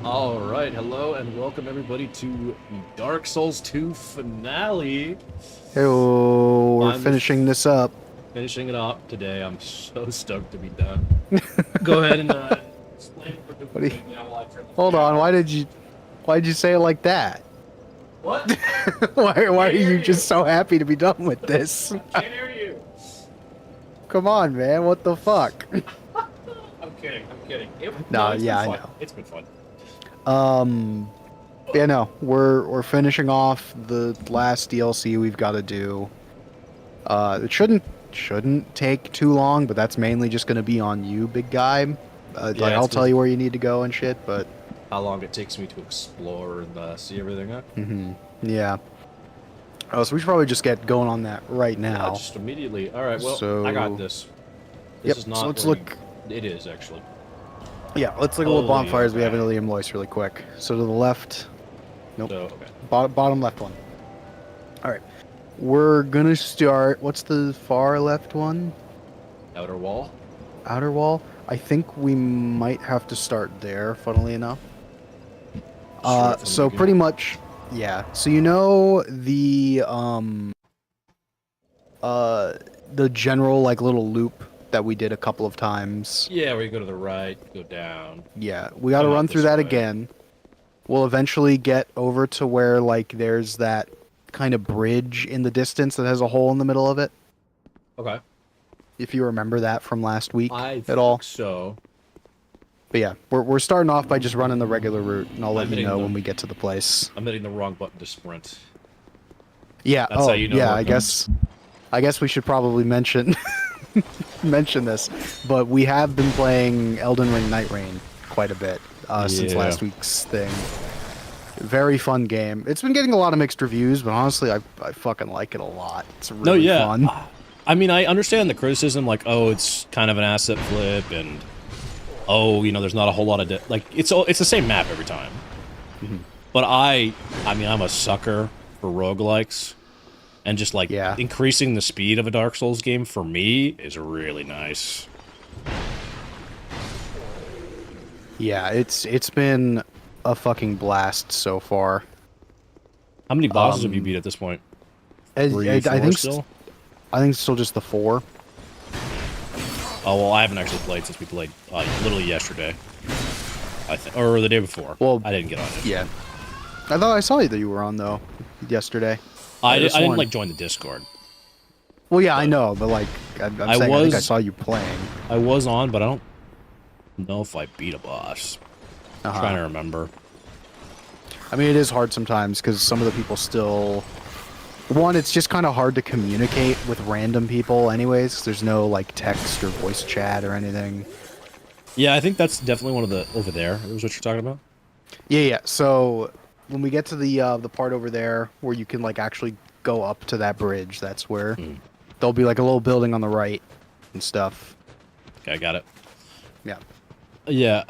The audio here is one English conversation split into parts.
All right, hello and welcome everybody to Dark Souls 2 finale. Hey, we're Finally finishing this up. finishing it up today. I'm so stoked to be done. Go ahead and explain what we're What do you, doing now while I turn the hold fan on, on. why'd you say it like that? What? Why are Can't hear you you. just so happy to be done with this? Can't hear you. Come on, man, what the fuck? I'm kidding. I'm kidding. No, No, it's been yeah, I fun. know. It's been fun. Um, yeah, no, we're finishing off the last DLC we've got to do. It shouldn't take too long, but that's mainly just gonna be on you, big guy. Like Yeah, it's I'll tell been you where you need to go and shit, but how long it takes me to explore and see everything. Huh? yeah. Oh, so we should probably just get going on that right Yeah, now. just immediately. All right. Well, I got So, this. This yep. is So not let's where you. look. It is actually. Yeah, let's look at what Holy, bonfires we have in okay. Ilium Lois really quick. So to the left. Nope. So okay. Bottom left one. All right. We're gonna start. What's the far left one? Outer wall. Outer wall. I think we might have to start there. Funnily enough. Straight from the So pretty beginning. much, yeah. So you know the general like little loop that we did a couple of times. Yeah, where you go to the right, go down, Yeah, we got to come out run through this that way. again. We'll eventually get over to where like there's that kind of bridge in the distance that has a hole in the middle of it. Okay. If you remember that from last week I at all. think so. But yeah, we're starting off by just running the regular route, and I'll let I'm you hitting know the when we get to the place. I'm hitting the wrong button to sprint. Yeah. That's how Oh, you know yeah. we're cooked. I guess we should probably mention mention this, but we have been playing Elden Ring Night Rain quite a bit since Yeah. last week's thing. Very fun game. It's been getting a lot of mixed reviews, but honestly, I fucking like it a lot. It's No, really yeah. fun. I mean, I understand the criticism, like, oh, it's kind of an asset flip, and oh, there's not a whole lot of like, it's the same map every time. But I mean, I'm a sucker for roguelikes, and just like Yeah. increasing the speed of a Dark Souls game for me is really nice. Yeah, it's been a fucking blast so far. How many bosses have you beat at this point? Three, I four think still? I think it's still just the 4. Oh, well, I haven't actually played since we played literally yesterday. I think, or the day before. Well, I didn't get on it. yeah. I thought I saw you that you were on though yesterday. I could've didn't sworn. like join the Discord. Well, yeah, I But know, but like I'm I saying, I think I was saw you playing. I was on, but I don't know if I beat a boss. I'm Uh-huh. trying to remember. I mean, it is hard sometimes because some of the people still. One, it's just kind of hard to communicate with random people, anyways. 'Cause there's no like text or voice chat or anything. Yeah, I think that's definitely one of the over there. Is what you're talking about? Yeah, yeah. So when we get to the part over there where you can like actually go up to that bridge, that's where Mm. there'll be like a little building on the right and stuff. Okay, I got it. Yeah. Yeah,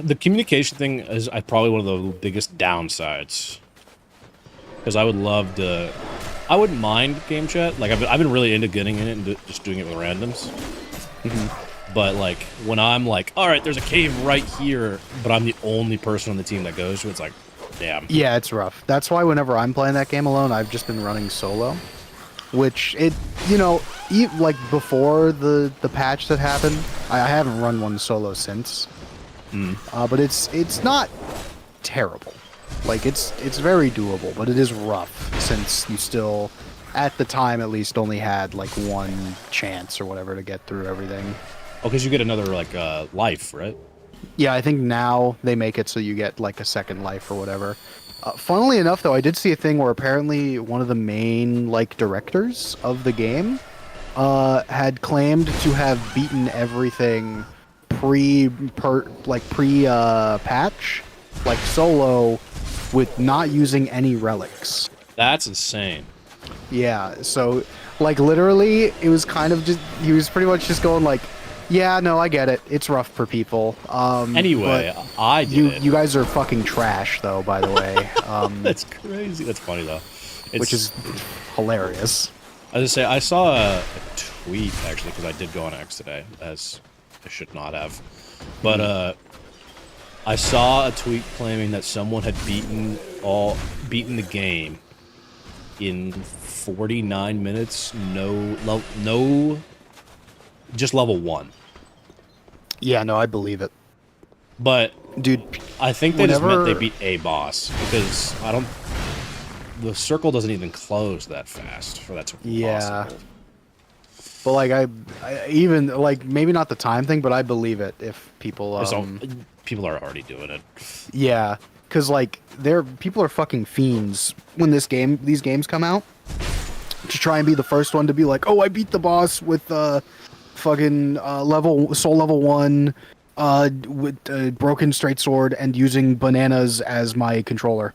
the communication thing is probably one of the biggest downsides. Because I would love to. I wouldn't mind game chat. Like I've been really into getting in it and just doing it with randoms. But like when I'm like, all right, there's a cave right here, but I'm the only person on the team that goes to it, it's like, damn. Yeah, it's rough. That's why whenever I'm playing that game alone, I've just been running solo. Which like before the patch that happened, I haven't run one solo since. But it's not terrible. Like it's very doable, but it is rough since you still, at the time at least, only had like one chance or whatever to get through everything. Oh, because you get another like life, right? Yeah, I think now they make it so you get like a second life or whatever. Funnily enough, though, I did see a thing where apparently one of the main like directors of the game had claimed to have beaten everything patch, like solo, with not using any relics. That's insane. Yeah, so like literally, it was kind of just he was pretty much just going like, yeah, no, I get it. It's rough for people. Anyway, but I did you it. you guys are fucking trash, though. By the way, That's crazy. That's funny though. which is hilarious. I was gonna say I saw a tweet actually because I did go on X today, as I should not have. But I saw a tweet claiming that someone had beaten the game in 49 minutes. No, just level 1. Yeah, no, I believe it. But Dude, I think they just meant they whenever beat a boss because the circle doesn't even close that fast for that to be yeah. possible. But like I even like maybe not the time thing, but I believe it if people So people are already doing it. yeah, cuz like people are fucking fiends when these games come out to try and be the first one to be like, "Oh, I beat the boss with fucking soul level 1 with broken straight sword and using bananas as my controller."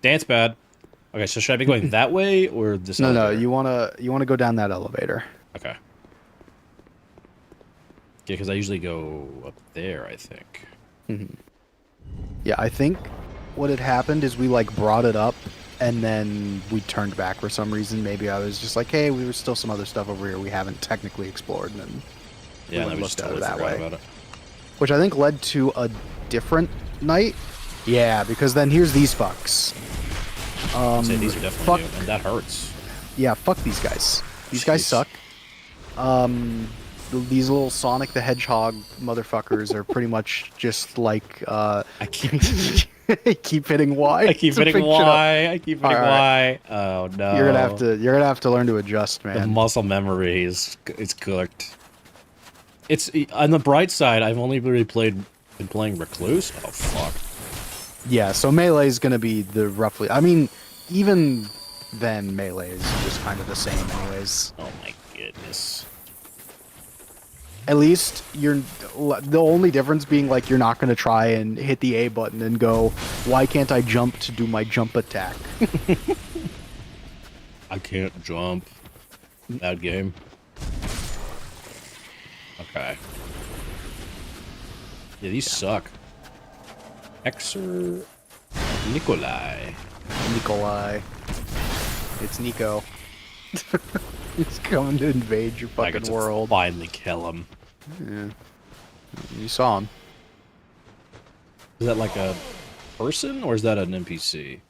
Dance bad. Okay, so should I be going that way or this No, elevator? you want to go down that elevator. Okay. Yeah, because I usually go up there, I think. Yeah, I think what had happened is we like brought it up and then we turned back for some reason. Maybe I was just like, "Hey, we were still some other stuff over here we haven't technically explored," and then Yeah, we and I looked just at it totally that forgot way. about it. Which I think led to a different night. Yeah, because then here's these fucks. I'd say these are definitely fuck. new, and that hurts. Yeah, fuck these guys. These guys Jeez. suck. These little Sonic the Hedgehog motherfuckers are pretty much just like I keep keep hitting Y. I keep to hitting pick shit up. Y. I keep hitting Alright. Y. Oh no. You're gonna have to learn to adjust, The man. muscle memory is cooked. It's on the bright side. I've only really been playing Recluse. Oh fuck. Yeah, so Melee is gonna be the roughly. I mean, even then, Melee is just kind of the same, anyways. Oh my goodness. At least the only difference being like you're not gonna try and hit the A button and go, why can't I jump to do my jump attack? I can't jump. Bad game. Okay. Yeah, these suck. Exer Nikolai. Nikolai. It's Nico. He's coming to invade your I get fucking to world. finally kill him. Yeah. You saw him. Is that like a person or is that an NPC?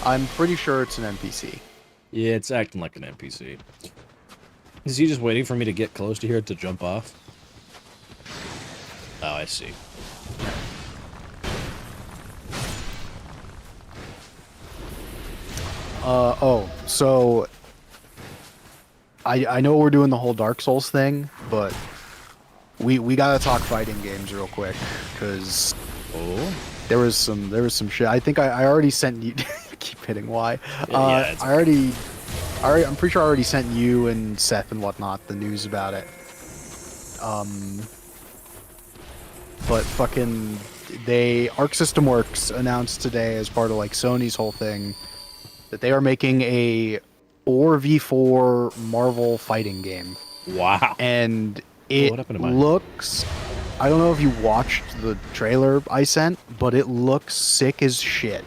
I'm pretty sure it's an NPC. Yeah, it's acting like an NPC. Is he just waiting for me to get close to here to jump off? Oh, I see. So I know we're doing the whole Dark Souls thing, but we gotta talk fighting games real quick because Oh. there was some shit. I think I already sent you. Keep hitting Y. Yeah, it's I'm pretty sure I already sent you and Seth and whatnot the news about it. But fucking Arc System Works announced today as part of like Sony's whole thing that they are making a 4v4 Marvel fighting game. Wow. And it what happened to mine? looks, I don't know if you watched the trailer I sent, but it looks sick as shit.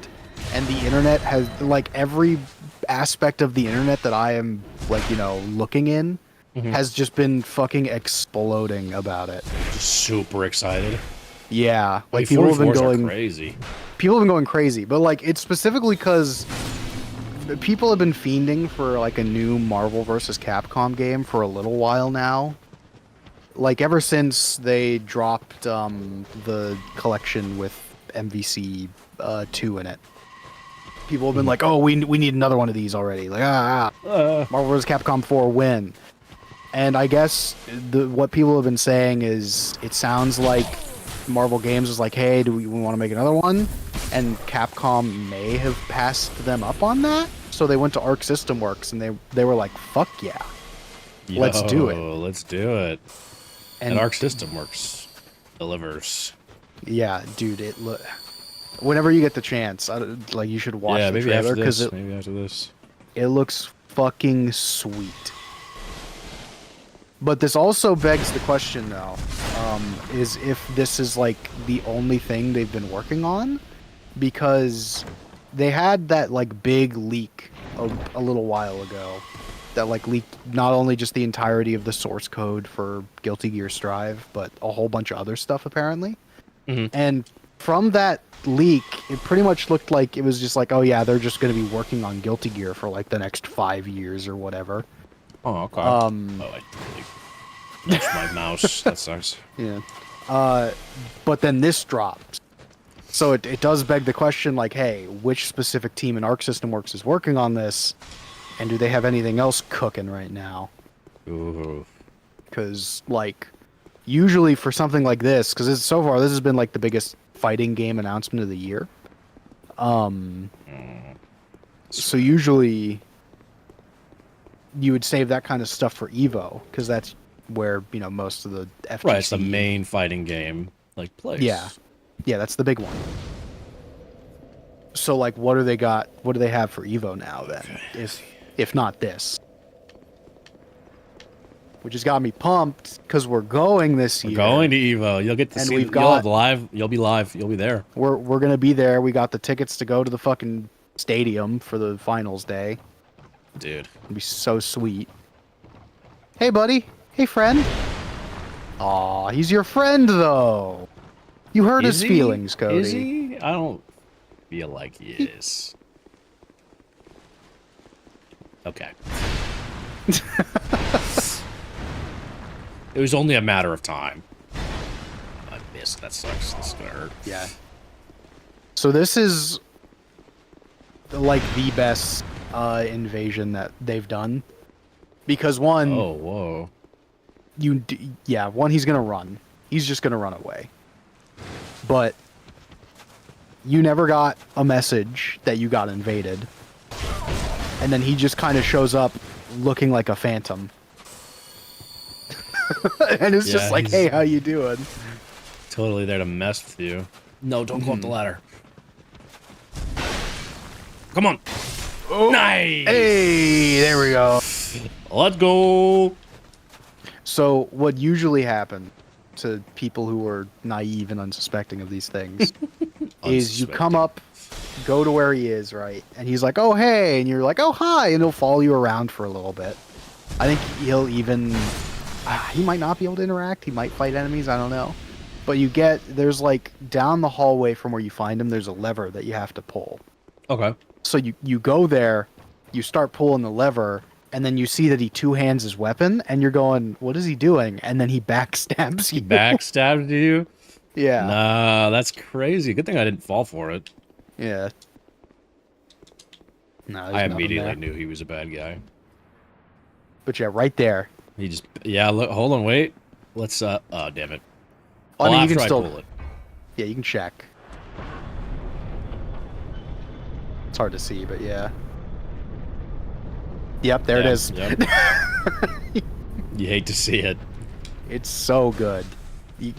And the internet has, like, every aspect of the internet that I am, like, you know, looking in has just been fucking exploding about it. Just super excited. Yeah, like Wait, people have been 44s are going crazy. people have been going crazy, but like it's specifically because people have been fiending for like a new Marvel vs. Capcom game for a little while now. Like ever since they dropped the collection with MVC 2 in it. People have been like, "Oh, we need another one of these already." Like, Marvel vs. Capcom 4 win. And I guess what people have been saying is it sounds like Marvel Games was like, "Hey, do we want to make another one?" And Capcom may have passed them up on that. So they went to Arc System Works and they were like, "Fuck yeah. Let's do it." Let's do it. And Arc System Works delivers. Yeah, dude, whenever you get the chance, like you should watch the trailer because maybe after this. it looks fucking sweet. But this also begs the question, though, is if this is like the only thing they've been working on, because they had that like big leak a little while ago that like leaked not only just the entirety of the source code for Guilty Gear Strive, but a whole bunch of other stuff apparently. And from that leak, it pretty much looked like it was just like, oh yeah, they're just going to be working on Guilty Gear for like the next 5 years or whatever. Oh, okay. Oh, I really touched my mouse. That sucks. Yeah. But then this dropped. So it does beg the question, like, hey, which specific team in Arc System Works is working on this? And do they have anything else cooking right now? Ooh. Because, like, usually for something like this, because so far this has been, like, the biggest fighting game announcement of the year. So usually you would save that kind of stuff for EVO, because that's where, you know, most of the FTC... Right, it's the main fighting game, like, place. Yeah. Yeah, that's the big one. So, like, what do they got? What do they have for EVO now, then? Okay. If not this. Which has got me pumped, because we're going this year. We're going to EVO. You'll get to And see... we've You'll got- have live. You'll be live. You'll be there. We're going to be there. We got the tickets to go to the fucking stadium for the finals day. Dude. It'll be so sweet. Hey, buddy. Hey, friend. Aw, he's your friend, though. You hurt his feelings, Cody. Is he? I don't feel like he is. Okay. It was only a matter of time. I missed. That sucks. This is gonna hurt. Yeah. So this is like the best invasion that they've done, because one, Oh, whoa. one, he's gonna run. He's just gonna run away. But you never got a message that you got invaded, and then he just kind of shows up looking like a phantom. And it's just Yeah, like, he's- hey, how you doing? Totally there to mess with you. No, don't go up the ladder. Come on. Oh, Nice. hey, there we go. Let's go. So what usually happens to people who are naive and unsuspecting of these things is you come up, go to where he is, right? And he's like, oh, hey. And you're like, oh, hi. And he'll follow you around for a little bit. I think he'll even... he might not be able to interact. He might fight enemies. I don't know. But there's like down the hallway from where you find him, there's a lever that you have to pull. Okay. So you go there, you start pulling the lever, and then you see that he two-hands his weapon, and you're going, what is he doing? And then he backstabs you. He backstabbed you? Yeah. Nah, that's crazy. Good thing I didn't fall for it. Yeah. No, I immediately knew he was a bad guy. But yeah, right there. He just... Yeah, look, hold on, wait. Let's, oh, damn it. I mean, you after can still... pull it. Yeah, you can check. It's hard to see, but yeah. Yep, there it is. Yep. You hate to see it. It's so good.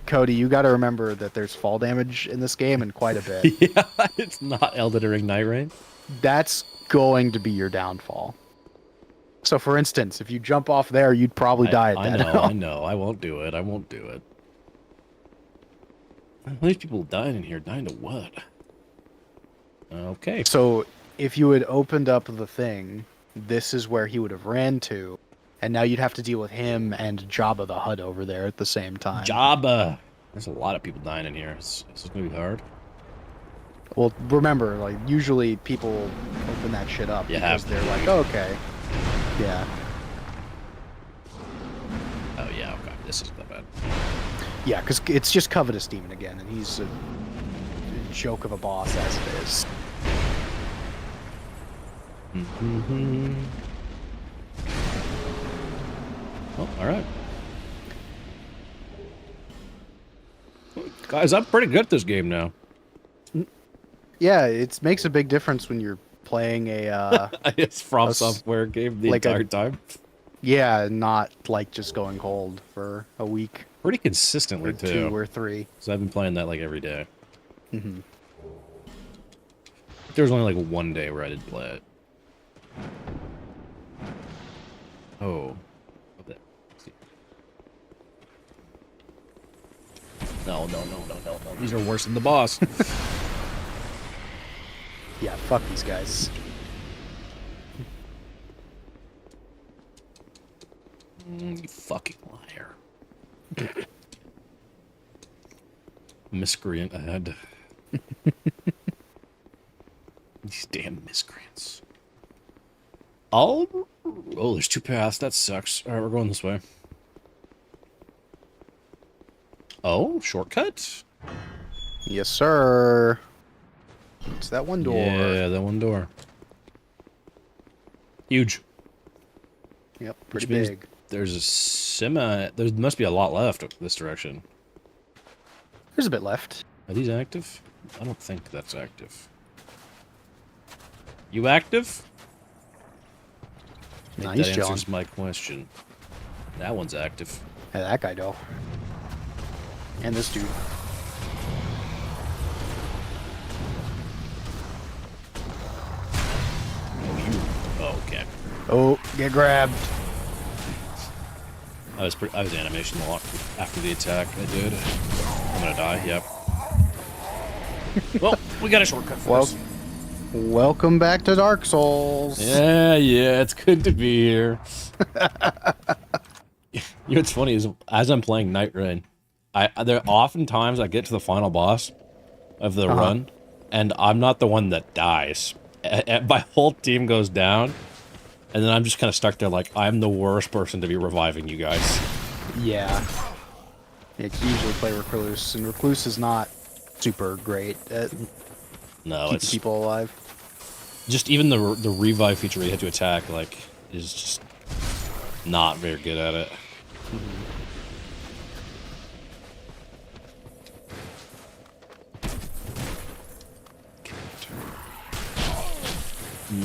Cody, you got to remember that there's fall damage in this game, and quite a bit. Yeah, it's not Elden Ring Night Rain. That's going to be your downfall. So, for instance, if you jump off there, you'd probably die at that. I know. I won't do it. I won't do it. All these people dying in here. Dying to what? Okay. So, if you had opened up the thing, this is where he would have ran to, and now you'd have to deal with him and Jabba the Hutt over there at the same time. Jabba. There's a lot of people dying in here. This is gonna be hard. Well, remember, like, usually people open that shit up You because have to. they're like, oh, okay. Yeah. Oh yeah. Okay. This isn't that bad. Yeah, because it's just Covetous Demon again, and he's a joke of a boss as it is. Oh, all right. Guys, I'm pretty good at this game now. Yeah, it makes a big difference when you're playing a, It's From Software game the like entire time. yeah, not like just going cold for a week Pretty consistently or too. 2 or 3. So I've been playing that like every day. Mm-hmm. There was only like one day where I didn't play it. Oh. No. These are worse than the boss. Yeah, fuck these guys. You fucking liar. Miscreant ahead. These damn miscreants. Oh, there's two paths. That sucks. All right, we're going this way. Oh, shortcut? Yes, sir. It's that one door. Yeah, that one door. Huge. Yep, pretty Which means big. there's a semi... There must be a lot left this direction. There's a bit left. Are these active? I don't think that's active. You active? I think Nice, that John. answers my question. That one's active. Hey, that guy, though. And this dude. Oh, okay. Oh, get grabbed. I was animation locked after the attack. I did. I'm gonna die. Yep. Well, we got a shortcut first. Welcome back to Dark Souls. Yeah, it's good to be here. You know what's funny is as I'm playing Night Rain, there oftentimes I get to the final boss of the run, and I'm not the one that dies. My whole team goes down, and then I'm just kind of stuck there like, I'm the worst person to be reviving you guys. Yeah. You can usually play Recluse, and Recluse is not super great at keeping people alive. Just even the revive feature where you have to attack, like, is just not very good at it.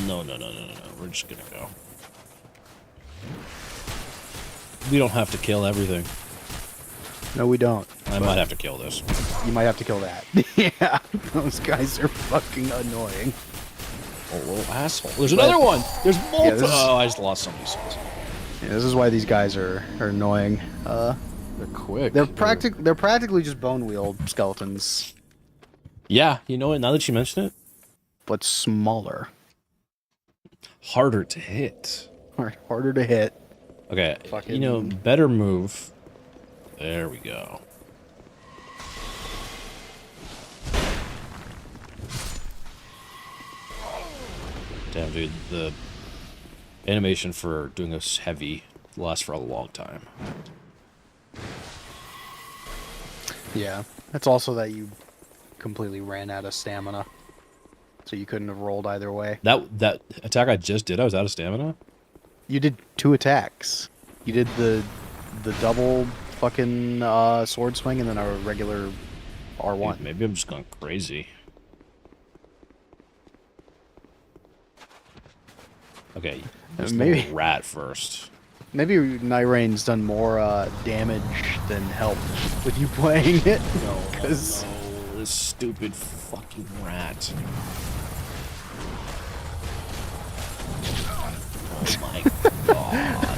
No. We're just gonna go. We don't have to kill everything. No, we don't. I might have to kill this. You might have to kill that. Yeah, those guys are fucking annoying. Oh, little asshole. There's another one! There's multiple! Yeah, oh, I just lost so many souls. Yeah, this is why these guys are annoying. They're quick. They're practically just bone wheel skeletons. Yeah, you know what? Now that you mention it, but smaller. Harder to hit. Harder to hit. Okay, you know, better move. There we go. Damn, dude, the animation for doing this heavy lasts for a long time. Yeah, it's also that you completely ran out of stamina, so you couldn't have rolled either way. That attack I just did, I was out of stamina? You did 2 attacks. You did the double fucking sword swing and then a regular R1. Dude, maybe I'm just going crazy. Okay, maybe rat first. Maybe Night Rain's done more damage than help with you playing it. No, this stupid fucking rat. Oh my god.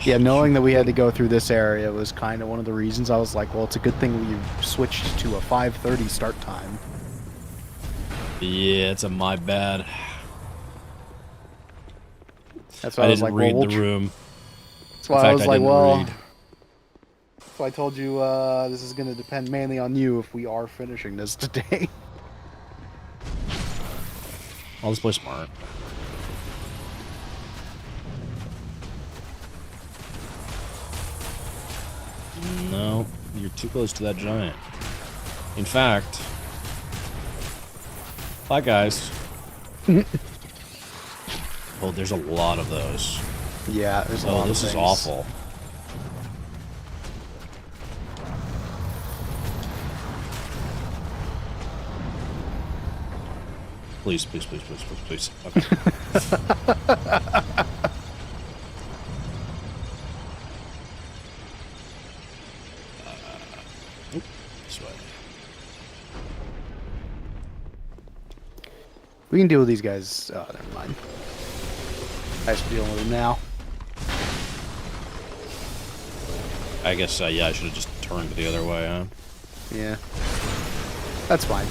Yeah, knowing that we had to go through this area was kind of one of the reasons I was like, well, it's a good thing we switched to a 5:30 start time. Yeah, it's my bad. That's why I was didn't like, read well, the room. That's why In fact, I was like, didn't well, read. so I told you this is going to depend mainly on you if we are finishing this today. I'll just play smart. No, you're too close to that giant. In fact, hi guys. Oh, there's a lot of those. Yeah, there's a lot of this is things. awful. Please. Okay. This way. We can deal with these guys. Oh, never mind. I just dealing with them now. I guess, yeah, I should have just turned the other way, huh? Yeah. That's fine.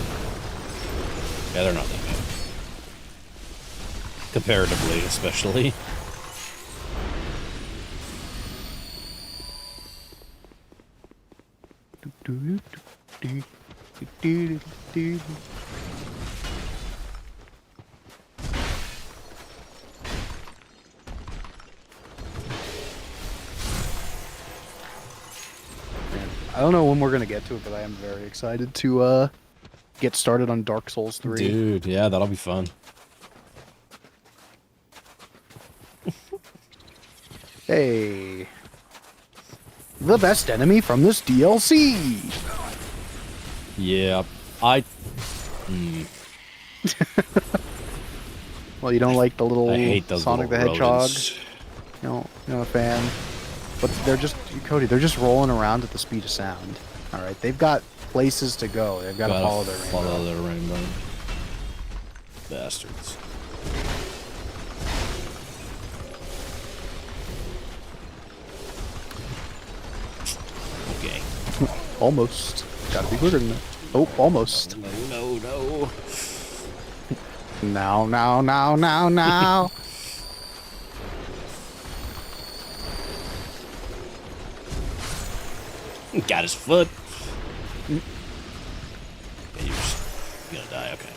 Yeah, they're not that bad. Comparatively, especially. I don't know when we're gonna get to it, but I am very excited to get started on Dark Souls 3. Dude, yeah, that'll be fun. Hey, the best enemy from this DLC. Yeah, Well, you don't like the little I hate those Sonic the little Hedgehog? rodents. You're not a fan. But they're just, Cody, they're just rolling around at the speed of sound. Alright, they've got places to go. They've got to follow their rainbow. Follow their rainbow. Bastards. Okay. Almost. Gotta be quicker than that. Oh, almost. No. Now. Got his foot. Yeah, you're gonna die, okay.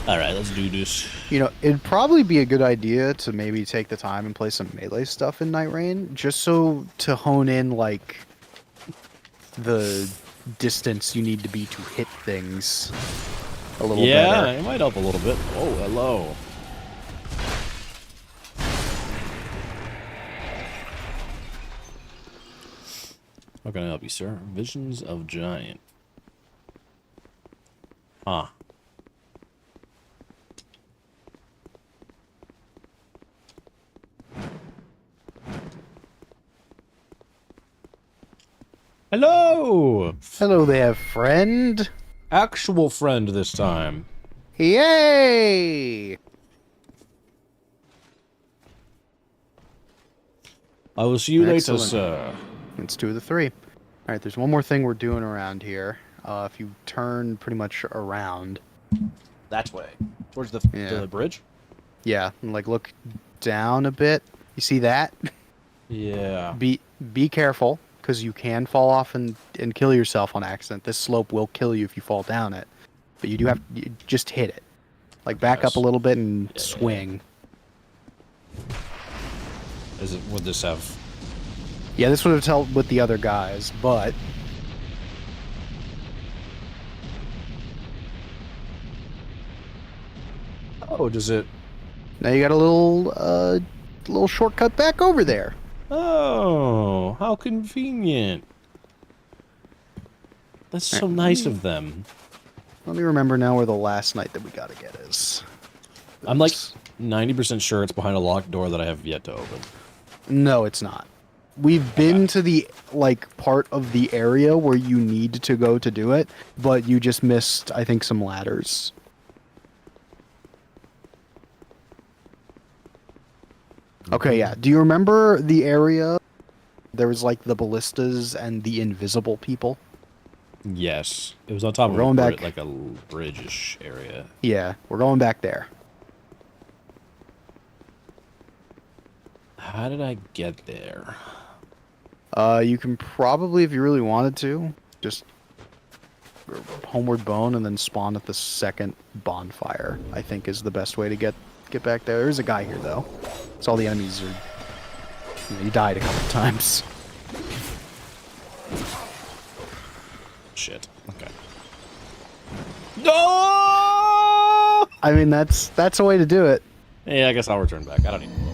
Alright, let's do this. You know, it'd probably be a good idea to maybe take the time and play some melee stuff in Night Rain, just so to hone in, like, the distance you need to be to hit things a little better. Yeah, it might help a little bit. Oh, hello. How can I help you, sir? Visions of Giant. Ah. Hello! Hello there, friend. Actual friend this time. Yay! I will see you later, Excellent. sir. It's 2 of the 3. Alright, there's one more thing we're doing around here. If you turn pretty much around. That way. Towards the bridge? Yeah, and like look down a bit. You see that? Yeah. Be careful, because you can fall off and kill yourself on accident. This slope will kill you if you fall down it. But you do have you just hit it. Like back up a little bit and swing. Would this have... Yeah, this would have helped with the other guys, but... Oh, does it... Now you got a little shortcut back over there. Oh, how convenient. That's so nice of them. Let me remember now where the last night that we gotta get is. I'm like 90% sure it's behind a locked door that I have yet to open. No, it's not. We've been to the, like, part of the area where you need to go to do it, but you just missed, I think, some ladders. Okay, yeah. Do you remember the area? There was, like, the ballistas and the invisible people? Yes. It was on top We're of going back. like a bridge-ish area. Yeah, we're going back there. How did I get there? You can probably, if you really wanted to, just homeward bone and then spawn at the second bonfire, I think is the best way to get back there. There's a guy here, though. So all the enemies are... You know, he died a couple times. Shit. Okay. No! I mean, that's a way to do it. Yeah, I guess I'll return back. I don't even know.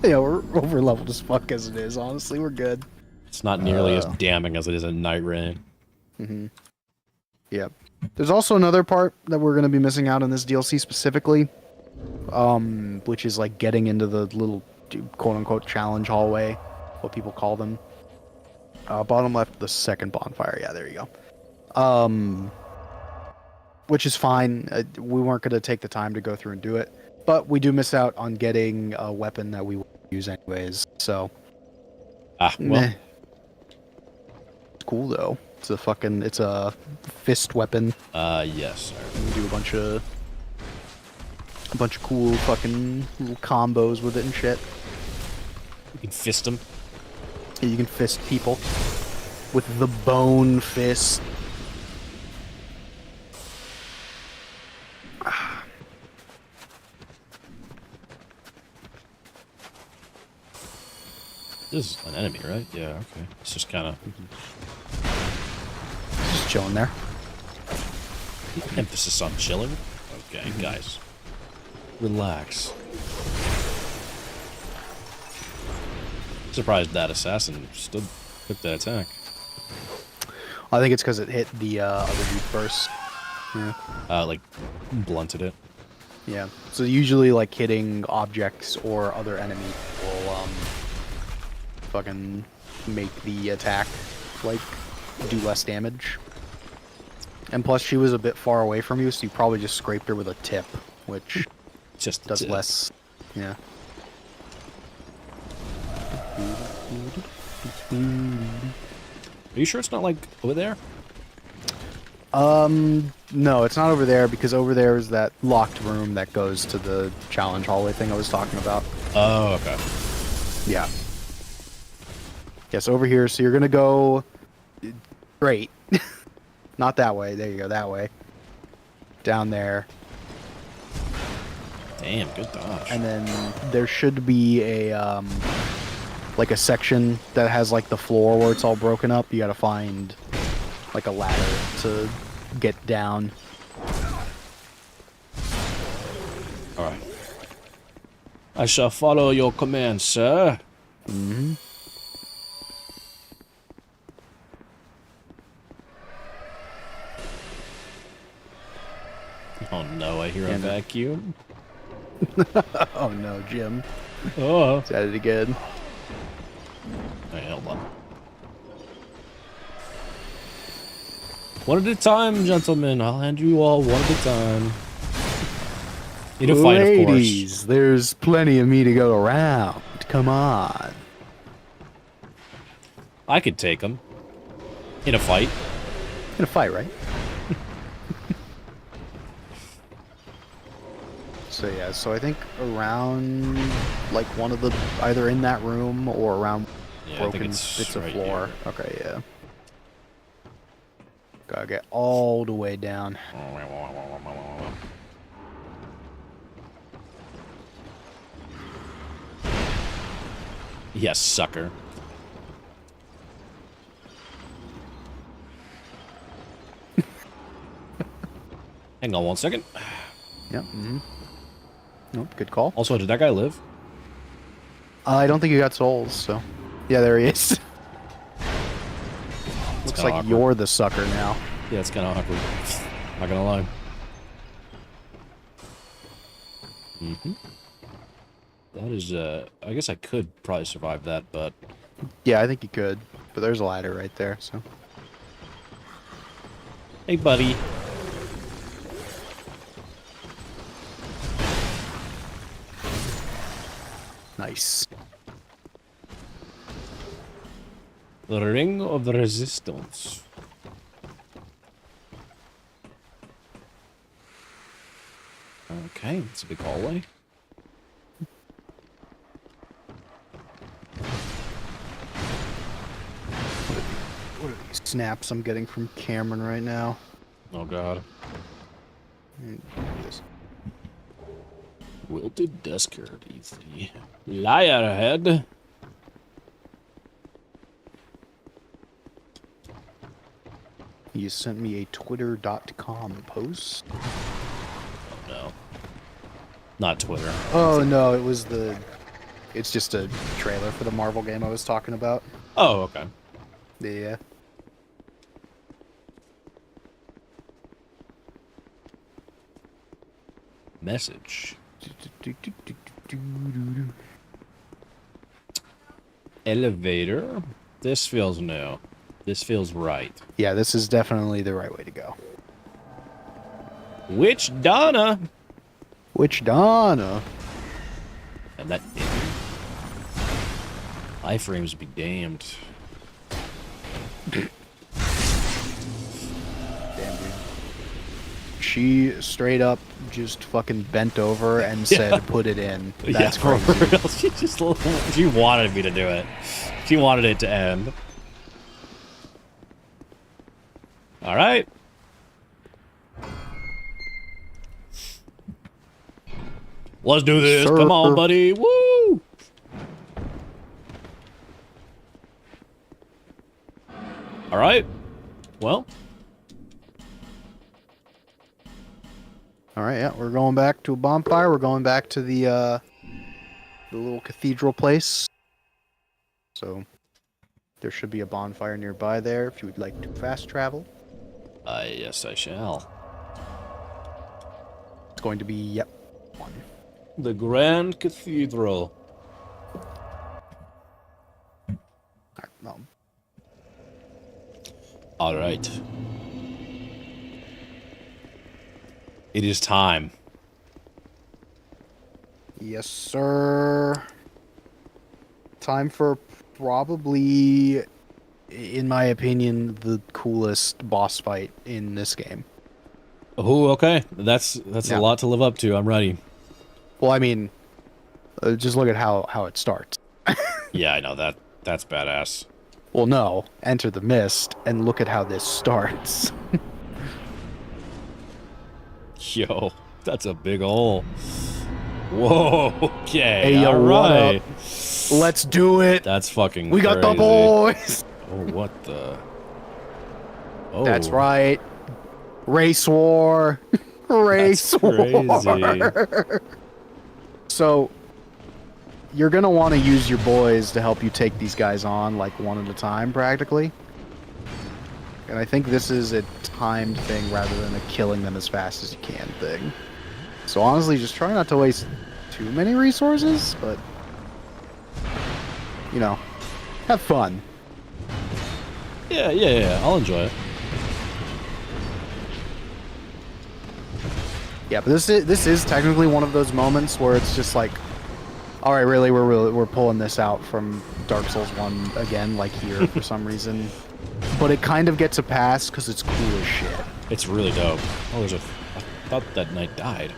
Yeah, we're over leveled as fuck as it is. Honestly, we're good. It's not nearly as damning as it is in Night Rain. Mm-hmm. Yep. There's also another part that we're going to be missing out on this DLC specifically, which is like getting into the little quote-unquote challenge hallway, what people call them. Bottom left, the second bonfire. Yeah, there you go. Which is fine. We weren't going to take the time to go through and do it, but we do miss out on getting a weapon that we would use anyways. So, well, meh. It's cool though. It's a fist weapon. yes, sir. You can do a bunch of cool fucking little combos with it and shit. You can fist them. Yeah, you can fist people. with the bone fist. This is an enemy, right? Yeah, okay. It's just kind of Just chilling there. emphasis on chilling. Okay, guys. Relax. Surprised that assassin stood took that attack. I think it's because it hit the other dude first. Yeah. Like, blunted it. Yeah. So usually, like, hitting objects or other enemies will fucking make the attack like do less damage. And plus, she was a bit far away from you, so you probably just scraped her with a tip, which Just does less. Yeah. Are you sure it's not like over there? No, it's not over there because over there is that locked room that goes to the challenge hallway thing I was talking about. Oh, okay. Yeah. Yes, over here. So you're gonna go straight. Not that way. There you go. That way. Down there. Damn, good dodge. And then there should be a like a section that has like the floor where it's all broken up. You gotta find like a ladder to get down. Alright. I shall follow your command, sir. Mm-hmm. Oh no, I hear a vacuum. Oh no, Jim. Oh. It's at it again. Alright, hold on. One at a time, gentlemen. I'll hand you all one at a time. Need a fight, of course. Ladies, there's plenty of me to go around. Come on. I could take them. In a fight. In a fight, right? So yeah, so I think around like one of the either in that room or around Yeah, I think broken it's bits of right floor. here. Okay, yeah. Gotta get all the way down. Yes, sucker. Hang on one second. Yep. Mm-hmm. Nope. Good call. Also, did that guy live? I don't think you got souls, so yeah, there he is. Looks kinda like awkward. you're the sucker now. Yeah, it's kind of awkward. Not gonna lie. Mm-hmm. That is, I guess I could probably survive that, but... Yeah, I think you could, but there's a ladder right there, so. Hey, buddy. Nice. The Ring of Resistance. Okay, it's a big hallway. What are these snaps I'm getting from Cameron right now? Oh, God. This. Wilted Dusker, the liar head. You sent me a twitter.com post. Oh, no. Not Twitter. Oh no, it was the... It's just a trailer for the Marvel game I was talking about. Oh, okay. Yeah. Message. Elevator. This feels new. This feels right. Yeah, this is definitely the right way to go. Witch Donna. Which Donna? And that iframes be damned. Damn, dude. She straight up just fucking bent over and said, "Put it in." That's for crazy. real. She wanted me to do it. She wanted it to end. All right. Let's do this. Sir. Come on, buddy. Woo! All right. Well. All right, yeah, we're going back to a bonfire. We're going back to the little cathedral place. So there should be a bonfire nearby there if you would like to fast travel. Yes, I shall. It's going to be, yep, one. The Grand Cathedral. All right, well, All right. It is time. yes, sir. Time for probably, in my opinion, the coolest boss fight in this game. Oh, okay. That's Yeah. a lot to live up to. I'm ready. Well, I mean, just look at how it starts. Yeah, I know that. That's badass. Well, no, enter the mist and look at how this starts. Yo, that's a big hole. Whoa. Okay. Hey, yo, all what right. up? Let's do it. That's fucking. We got the crazy. boys. Oh, what the? Oh, That's right. Race war. Race That's war. crazy. So, you're going to want to use your boys to help you take these guys on, like, one at a time, practically. And I think this is a timed thing rather than a killing them as fast as you can thing. So honestly, just try not to waste too many resources, but, you know, have fun. Yeah. I'll enjoy it. Yeah, but this is technically one of those moments where it's just like, all right, we're pulling this out from Dark Souls 1 again, like here for some reason. But it kind of gets a pass because it's cool as shit. It's really dope. Oh, there's a. I thought that knight died.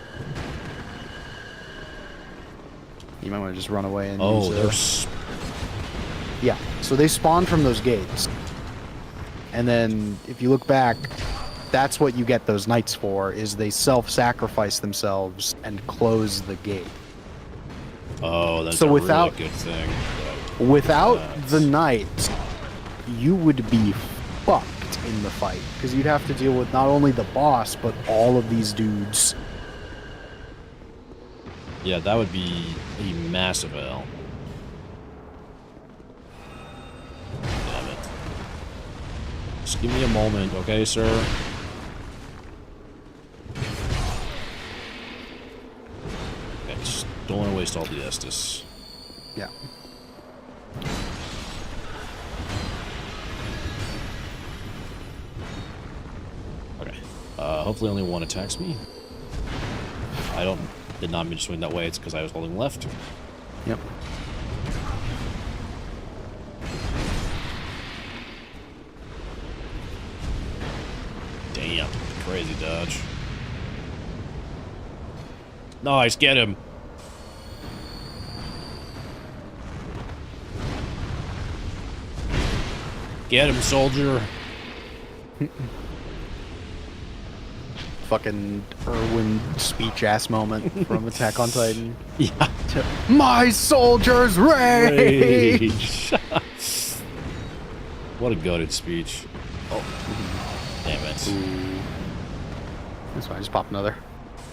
You might want to just run away and Oh, use there's. Yeah, so they spawn from those gates. And then if you look back, that's what you get those knights for, is they self-sacrifice themselves and close the gate. Oh, that's So a without- really good thing. but Without that's- the knights, you would be fucked in the fight, because you'd have to deal with not only the boss, but all of these dudes. Yeah, that would be a massive L. Damn it. Just give me a moment, okay, sir? Okay, just don't want to waste all the Estus. Yeah. Okay. Hopefully only one attacks me. Did not mean to swing that way. It's because I was holding left. Yep. Damn. Crazy dodge. Nice, get him. Get him, soldier. Fucking Irwin speech-ass moment from Attack on Titan. Yeah. My soldiers rage! Rage. What a goated speech. Oh. Damn it. Ooh. That's fine, just pop another.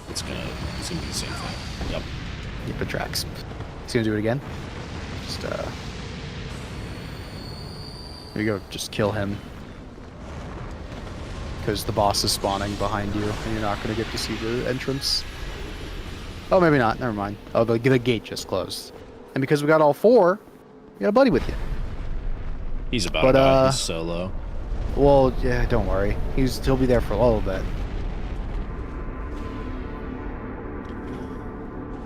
It's gonna be the same thing. Yep. Yep, it tracks. He's gonna do it again. Just, there you go, just kill him. Because the boss is spawning behind you, and you're not gonna get to see the entrance. Oh, maybe not, never mind. Oh, the gate just closed. And because we got all four, you got a buddy with you. He's about But, to die. He's solo. Well, yeah, don't worry. He'll be there for a little bit.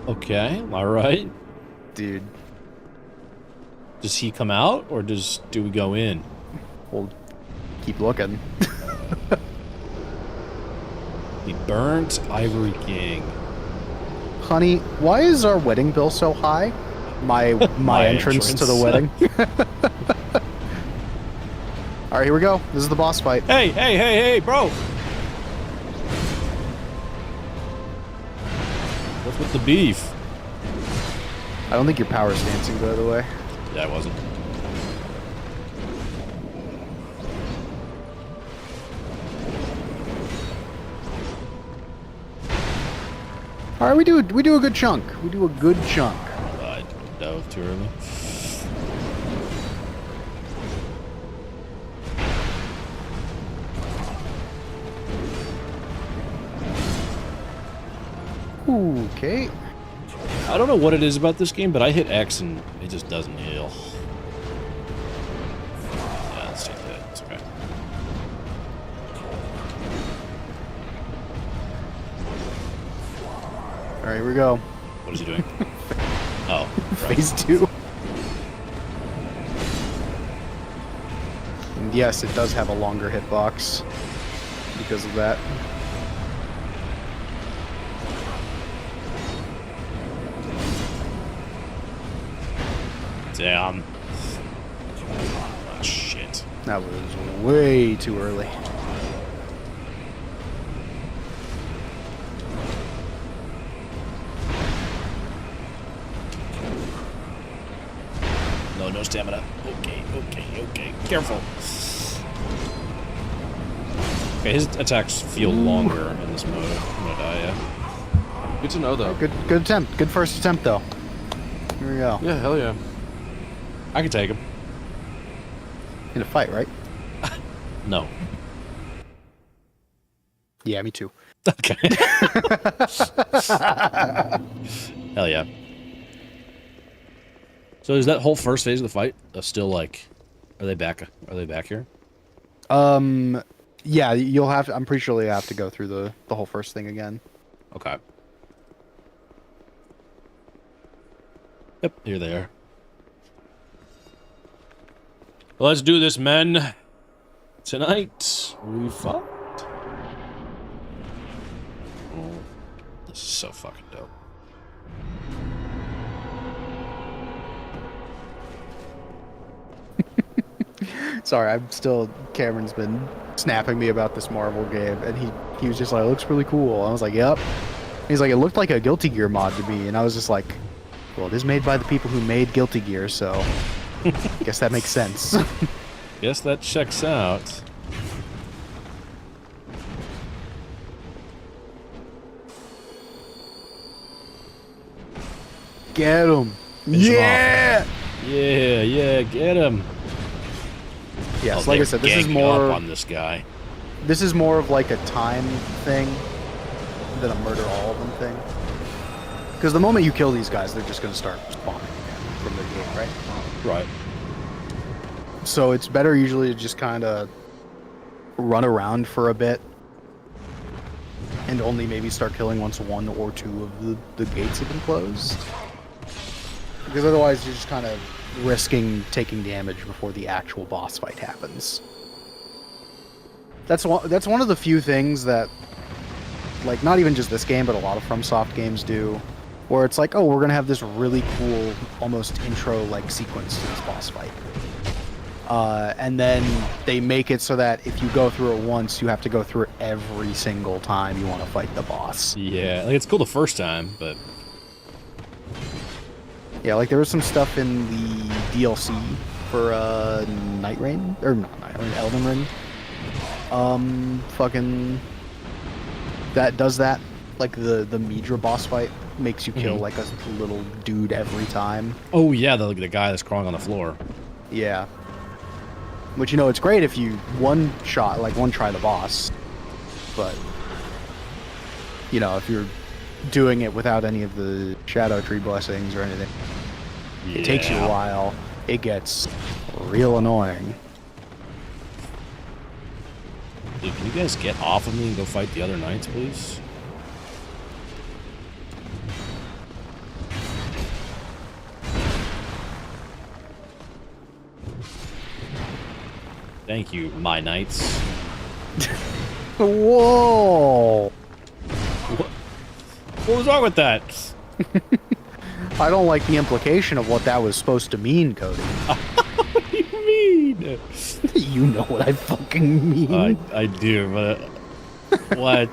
Okay, alright. Dude, Does he come out, or do we go in? we'll keep looking. The Burnt Ivory King. Honey, why is our wedding bill so high? My My entrance to the entrance. wedding. All right, here we go. This is the boss fight. Hey, hey, hey, hey, bro! What's with the beef? I don't think your power's dancing, by the way. Yeah, it wasn't. All right, we do a good chunk. We do a good chunk. I dove too early. Okay. I don't know what it is about this game, but I hit X and it just doesn't heal. Yeah, let's take that. It's okay. All right, here we go. What is he doing? Oh, right. Phase 2. And yes, it does have a longer hitbox because of that. Damn. Oh, shit. That was way too early. No stamina. Okay. Careful. Okay, his attacks feel longer in this mode. I'm gonna die, yeah. Good to know, though. Good attempt. Good first attempt, though. Here we go. Yeah, hell yeah. I can take him. In a fight, right? No. Yeah, me too. Okay. Hell yeah. So is that whole first phase of the fight still like? Are they back? Are they back here? Yeah, you'll have to, I'm pretty sure you have to go through the whole first thing again. Okay. Yep, here they are. Let's do this, men. Tonight we fight. Oh, this is so fucking dope. Sorry, I'm still. Cameron's been snapping me about this Marvel game, and he was just like, "It looks really cool." I was like, "Yep." He's like, "It looked like a Guilty Gear mod to me," and I was just like, "Well, it is made by the people who made Guilty Gear, so I guess that makes sense." Guess that checks out. Get him! Finish him Yeah! Yeah, get him. Yes, Oh, like I they're said, this is ganging more. up on this guy. This is more of like a time thing than a murder all of them thing. Because the moment you kill these guys, they're just going to start spawning again from the gate, right? Right. So it's better usually to just kind of run around for a bit and only maybe start killing once one or two of the gates have been closed. Because otherwise you're just kind of risking taking damage before the actual boss fight happens. That's one of the few things that, like, not even just this game, but a lot of FromSoft games do, where it's like, oh, we're gonna have this really cool, almost intro-like sequence to this boss fight. And then they make it so that if you go through it once, you have to go through it every single time you want to fight the boss. Yeah, like it's cool the first time, but Yeah, like there was some stuff in the DLC for Night Rain, or not Night Rain, Elden Ring. Fucking that does that. Like the Midra boss fight makes you kill like a little dude every time. oh yeah, the guy that's crawling on the floor. Yeah. Which, you know, it's great if you one try the boss, but you know, if you're doing it without any of the Shadow Tree blessings or anything, it takes you a while. It gets real annoying. Dude, can you guys get off of me and go fight the other knights, please? Thank you, my knights. Whoa! What was wrong with that? I don't like the implication of what that was supposed to mean, Cody. What do you mean? mean it. You know what I fucking mean. I do, but what?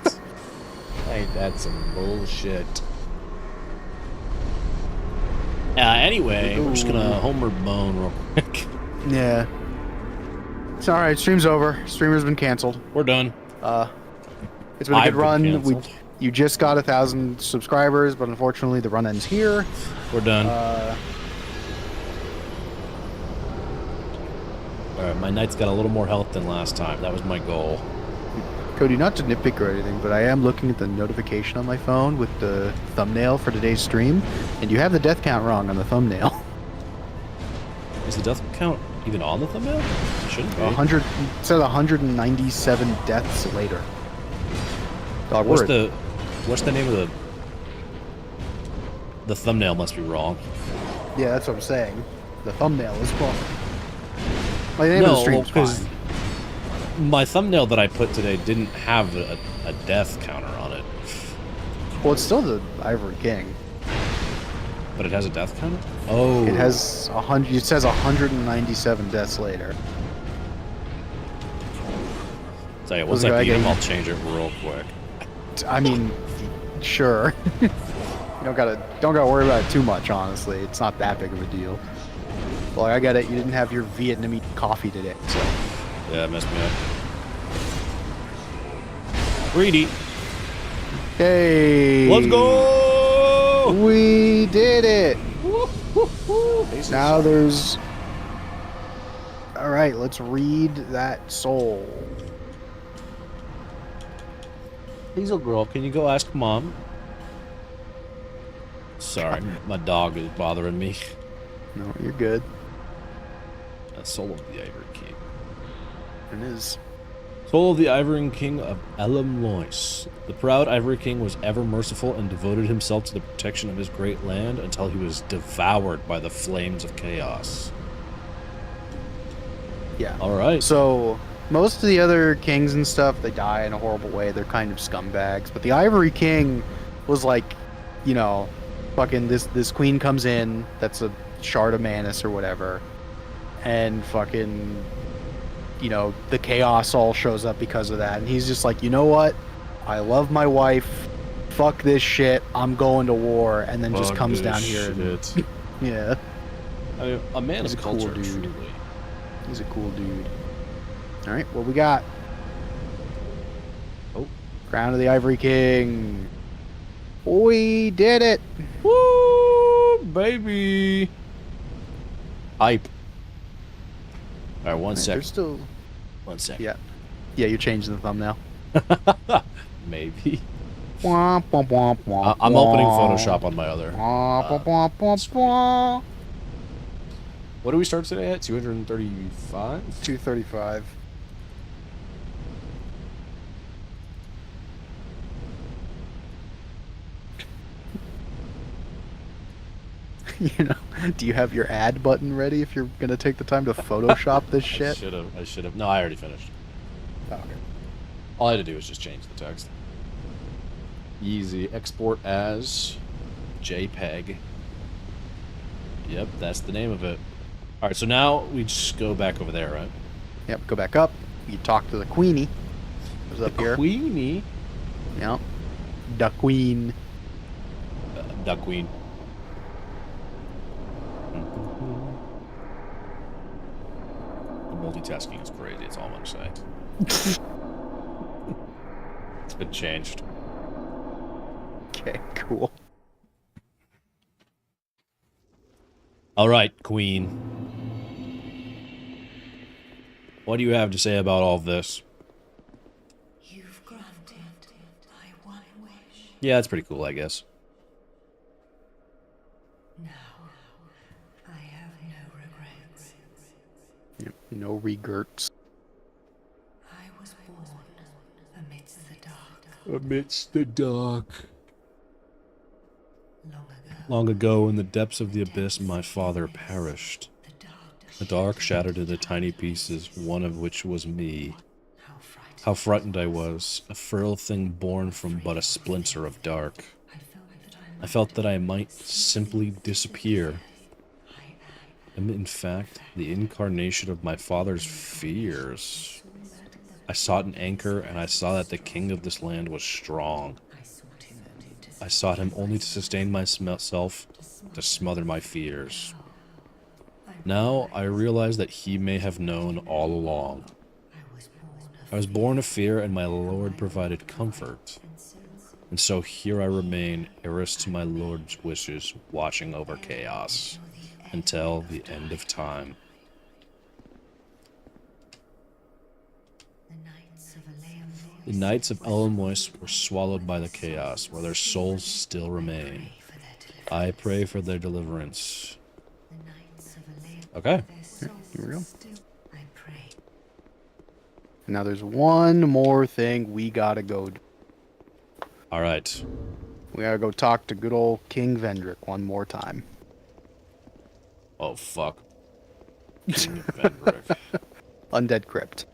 Ain't that some bullshit? Anyway, we're just gonna Homer bone real quick. Yeah. It's alright, stream's over. Streamer's been canceled. We're done. It's been a good run. Canceled. You just got 1,000 subscribers, but unfortunately the run ends here. We're done. Alright, my knight's got a little more health than last time. That was my goal. Cody, not to nitpick or anything, but I am looking at the notification on my phone with the thumbnail for today's stream, and you have the death count wrong on the thumbnail. Is the death count even on the thumbnail? It shouldn't be. 100, it says 197 deaths later. Dog What's word. What's the name of the thumbnail must be wrong. Yeah, that's what I'm saying. The thumbnail is wrong. My name of the stream's fine. My thumbnail that I put today didn't have a death counter on it. Well, it's still the Ivory King. But it has a death counter? Oh. It has 100. It says 197 deaths later. Tell you, once I beat him, I'll change it real quick. I mean, sure. You don't gotta worry about it too much, honestly. It's not that big of a deal. Well, I got it. You didn't have your Vietnamese coffee today, so. Yeah, it messed me up. Greedy. Hey. Let's go! We did it. Now there's. All right, let's read that soul. Hazel girl, can you go ask mom? Sorry, my dog is bothering me. No, you're good. A soul of the Ivory King. It is. Soul of the Ivory King of Elam Lois. The proud Ivory King was ever merciful and devoted himself to the protection of his great land until he was devoured by the flames of chaos. Yeah. All right. So most of the other kings and stuff, they die in a horrible way. They're kind of scumbags. But the Ivory King was like, you know, fucking this queen comes in. That's a shard of Manus or whatever, and fucking, you know, the chaos all shows up because of that. And he's just like, you know what? I love my wife. Fuck this shit. I'm going to war. And then just comes down here. And, yeah. I mean, a man is He's a cool culture, dude. truly. He's a cool dude. All right, what we got? Oh, Crown of the Ivory King. We did it. woo, baby. Hype. All right, one There's second. still. 1 second. Yeah. Yeah, you're changing the thumbnail. Maybe. Womp, womp, womp, womp, I'm opening womp. Photoshop on my other. Womp, womp, womp, womp, womp. What do we start today at? 235? 235. You know, do you have your add button ready if you're gonna take the time to Photoshop this shit? I should have. No, I already finished. Oh, okay. All I had to do was just change the text. Easy. Export as JPEG. Yep, that's the name of it. All right, so now we just go back over there, right? Yep, go back up. You talk to the Queenie. Who's up here? Queenie. Yep. The Queen. The Queen. The multitasking is crazy. It's all I'm gonna say. It's been changed. Okay, cool. All right, Queen. What do you have to say about all this? You've granted my one wish. Yeah, that's pretty cool, I guess. Now, I have no regrets. Yep, no regrets. I was born amidst the dark. Amidst the dark. Long ago, Long ago, in the depths of the abyss, my father perished. The dark shattered into tiny pieces, one of which was me. How frightened I was, a frail thing born from but a splinter of dark. I felt that I might simply disappear. am in fact the incarnation of my father's fears. I sought an anchor, and I saw that the king of this land was strong. I sought him only to sustain myself, to smother my fears. Now I realize that he may have known all along. I was born of fear, and my lord provided comfort. And so here I remain, heiress to my lord's wishes, watching over chaos, until the end of time. The knights of Elmois were swallowed by the chaos, where their souls still remain. I pray for their deliverance. Okay. Here we go. Now there's one more thing we gotta go do. Alright. We gotta go talk to good old King Vendrick one more time. Oh, fuck. King Vendrick. Undead Crypt.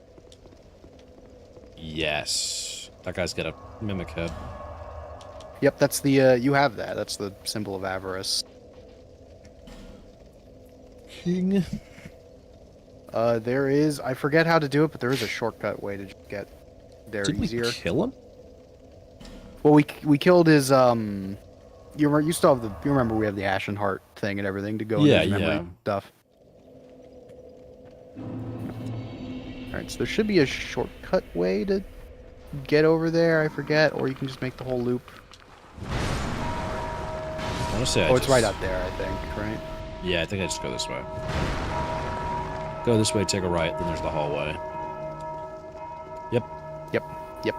Yes. That guy's got a mimic head. Yep, that's the, you have that. That's the symbol of avarice. King. There is, I forget how to do it, but there is a shortcut way to just get there easier. We kill him? Well, we killed his, you still have you remember we have the Ashen Heart thing and everything to go into his memory stuff. Alright, so there should be a shortcut way to get over there, I forget, or you can just make the whole loop. I want to say it's right out there, I think, right? Yeah, I think I just go this way. Go this way, take a right, then there's the hallway. Yep. Yep. Yep.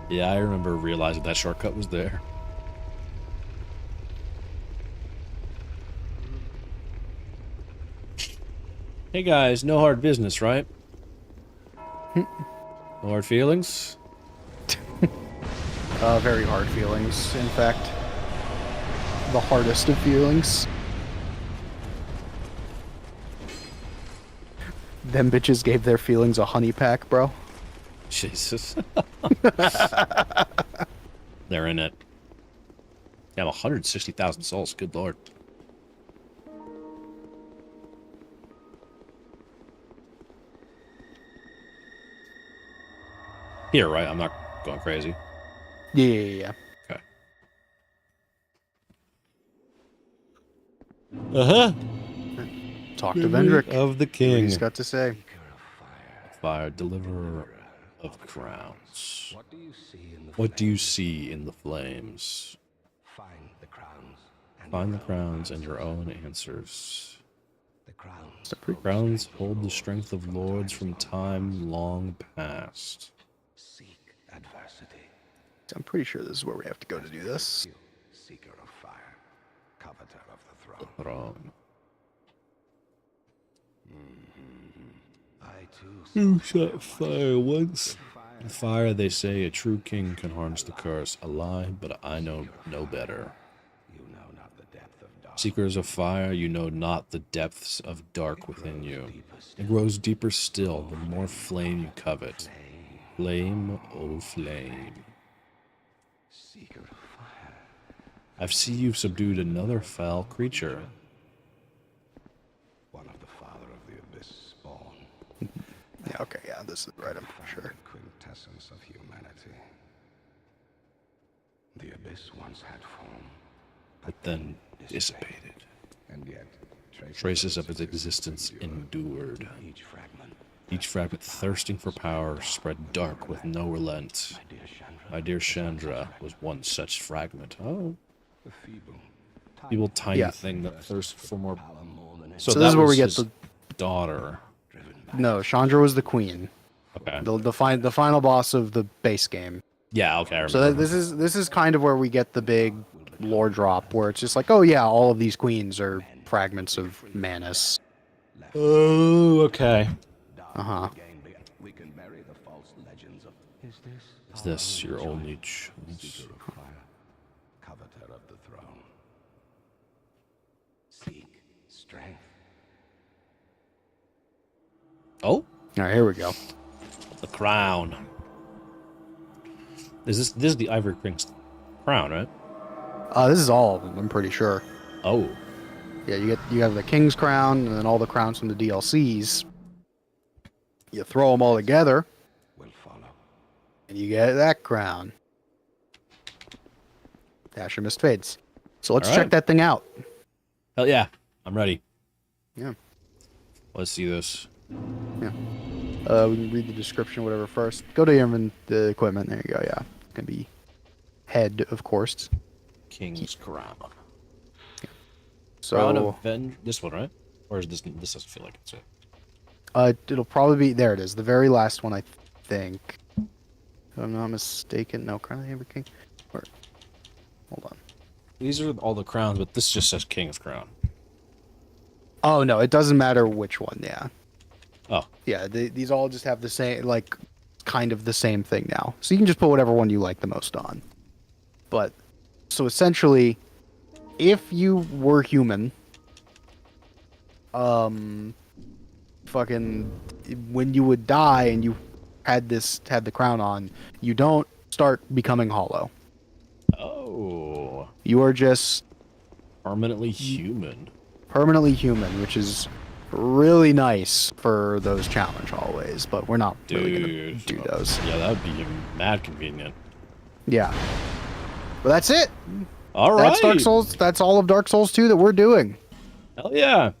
Yeah, I remember realizing that shortcut was there. Hey guys, no hard business, right? No hard feelings? Very hard feelings, in fact. The hardest of feelings. Them bitches gave their feelings a honey pack, bro. Jesus. They're in it. Yeah, 160,000 souls, good lord. Here, right? I'm not going crazy. Yeah. Okay. Uh-huh. Talk to Vendrick. Of the What king. he's got to say. Fire, deliverer of crowns. What do you see in the flames? Find the crowns and your own answers. The crowns hold the strength of lords from time long past. I'm pretty sure this is where we have to go to do this. Seeker of fire, coveter of the The throne. I too You shot fire once. In fire, they say a true king can harness the curse. A lie, but I know no better. you know not the depth of dark. Seekers of fire, you know not the depths of dark within you. It grows deeper still, the more flame you covet. Flame, oh flame. Seeker of fire. I see you've subdued another foul creature. One of the father of the abyss spawn. Yeah, okay, yeah, this is right, I'm sure. Quintessence of humanity. The abyss once had form, But then dissipated. and yet Traces of its existence endured. Each fragment thirsting for power spread dark with no relent. My dear Chandra was one such fragment. Oh. the Feeble tiny Yeah. thing that thirsts for more. So this is where we get his daughter. No, Chandra was the queen. Okay. The final boss of the base game. Yeah, okay, I remember. So this is kind of where we get the big lore drop, where it's just like, oh yeah, all of these queens are fragments of Manus. Oh, okay. Uh-huh. we can bury the false legends of Is this your only choice? coveter of the throne. Seek strength. Oh, All right, here we go. the crown. This is the Ivory King's crown, right? This is all of them, I'm pretty sure. Oh, Yeah, you have the King's Crown and then all the crowns from the DLCs. You throw them all together, Will follow. and you get that crown. Dasher Mist Fades. So let's All check right. that thing out. Hell yeah, I'm ready. Yeah. Let's see this. Yeah. We can read the description, whatever, first. Go to the equipment. There you go. Yeah. It's going to be head, of course. King's Crown. So, Crown of this one, right? Or is this doesn't feel like it's it. it'll probably be, there it is. The very last one, I think. If I'm not mistaken. No, Crown of the Amber King. Where? Hold on. These are all the crowns, but this just says King's Crown. Oh, no. It doesn't matter which one. Yeah. Oh. Yeah. These all just have the same, like, kind of the same thing now. So you can just put whatever one you like the most on. But, so essentially, if you were human, fucking, when you would die and you had the crown on, you don't start becoming hollow. Oh. You are just Permanently human. permanently human, which is really nice for those challenge hallways, but we're not really gonna do those. Yeah, that would be mad convenient. Yeah. But that's it. All right. That's Dark Souls. That's all of Dark Souls 2 that we're doing. Hell yeah.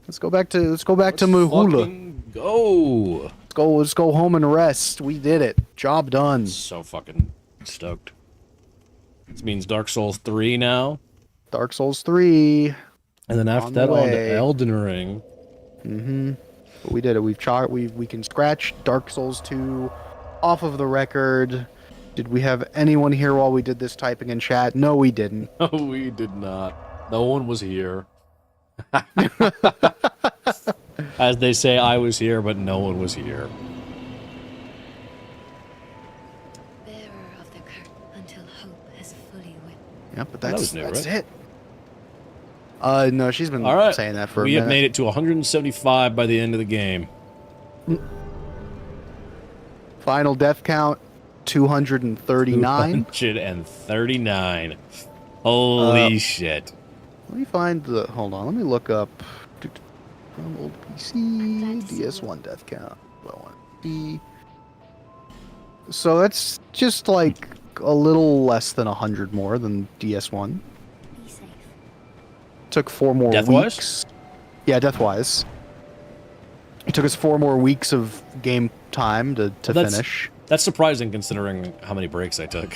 Let's go back to Mahula. Fucking go. Let's go home and rest. We did it. Job done. So fucking stoked. This means Dark Souls 3 now. Dark Souls 3. And then after On that the on to way. Elden Ring. But we did it. We can scratch Dark Souls 2 off of the record. Did we have anyone here while we did this typing in chat? No, we didn't. No, we did not. No one was here. As they say, I was here, but no one was here. Bearer of the curse until hope has fully wit. Yeah, but That that's was new, that's right? it. No, she's been All right. saying that for a we minute. have made it to 175 by the end of the game. Final death count 239. 139. Holy shit. Let me find the. Hold on. Let me look up. From old PC DS1 death count. Well, so that's just like a little less than 100 more than DS1. Be safe. Took 4 more Death-wise? weeks. Yeah, death-wise. It took us 4 more weeks of game time to finish. That's surprising considering how many breaks I took.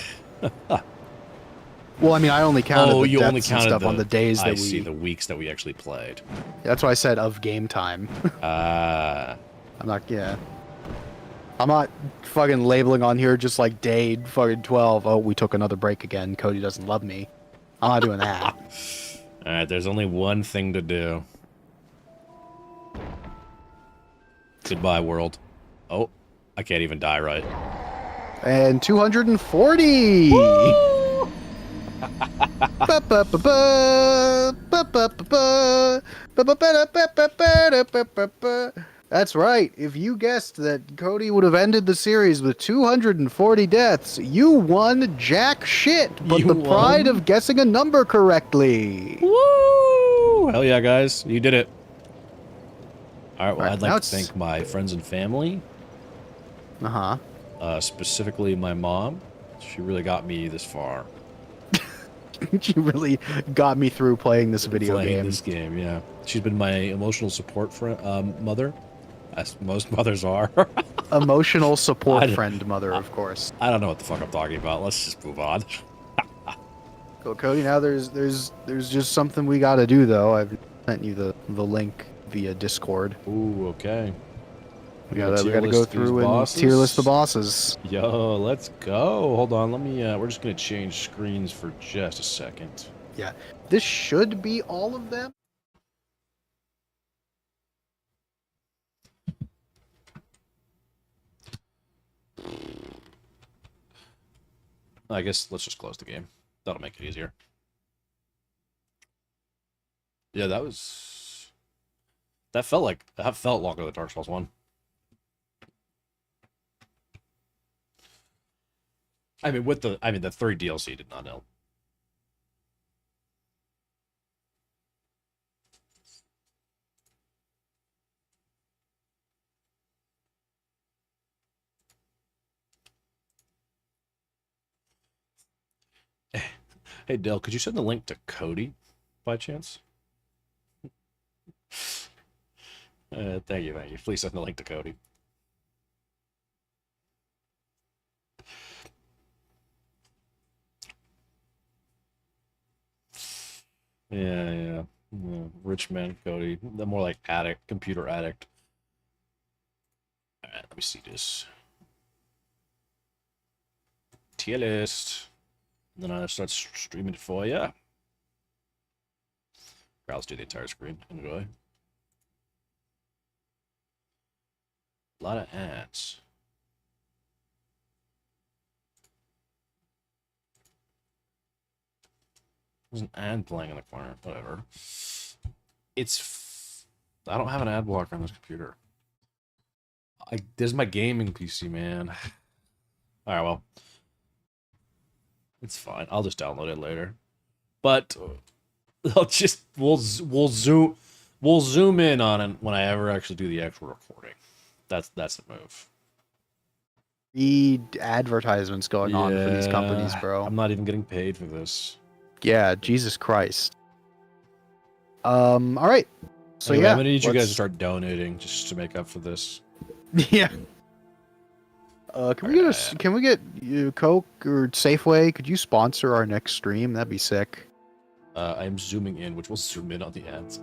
Well, I mean, I only counted the you deaths only and counted stuff on the days that I we. see the weeks that we actually played. That's why I said of game time. I'm not. Yeah. I'm not fucking labeling on here just like day fucking 12. Oh, we took another break again. Cody doesn't love me. I'm not doing that. All right, there's only one thing to do. Goodbye, world. Oh, I can't even die right. And 240. That's right. If you guessed that Cody would have ended the series with 240 deaths, you won jack shit, but You the pride won? of guessing a number correctly. Woo! Hell yeah, guys. You did it. All right, well, All right, I'd now like to it's- thank my friends and family, Uh-huh. specifically my mom. She really got me this far. You really got me through playing this video Playing game. this game, yeah. She's been my emotional support mother, as most mothers are. Emotional support I- friend mother, of course. I don't know what the fuck I'm talking about. Let's just move on. So Cody, now there's just something we got to do though. I've sent you the link via Discord. Ooh, okay. We Gotta gotta tier go list through these and tier list the bosses? bosses. Yo, let's go. Hold on, let me, we're just gonna change screens for just a second. Yeah, this should be all of them. I guess let's just close the game. That'll make it easier. Yeah, that felt longer than Dark Souls 1. The 3 DLC did not know. Hey, Dale, could you send the link to Cody by chance? Thank you, thank you. Please send the link to Cody. Yeah. Rich man Cody. The more like addict, computer addict. Alright, let me see this. Tier list. And then I start streaming it for you. Let's do the entire screen. Enjoy. A lot of ads. There's an ad playing in the corner. Whatever. I don't have an ad blocker on this computer. This is my gaming PC, man. Alright, well. It's fine. I'll just download it later. But we'll zoom in on it when I ever actually do the actual recording. That's the move. Read advertisements going on for these companies, bro. I'm not even getting paid for this. Yeah, Jesus Christ. All right. So anyway, yeah, I'm gonna need you guys to start donating just to make up for this. Yeah. Can we get Coke or Safeway? Could you sponsor our next stream? That'd be sick. I'm zooming in, which will zoom in on the ads.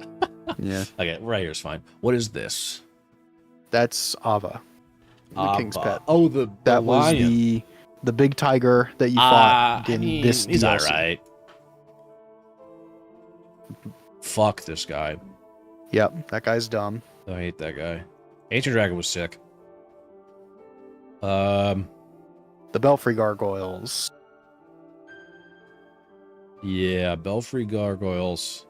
Yeah. Okay, right here is fine. What is this? That's Ava, the king's pet. Oh, that was lion. the big tiger that you fought in this he's DLC. alright. Fuck this guy. Yep, that guy's dumb. I hate that guy. Ancient Dragon was sick. The Belfry Gargoyles. Yeah, Belfry Gargoyles.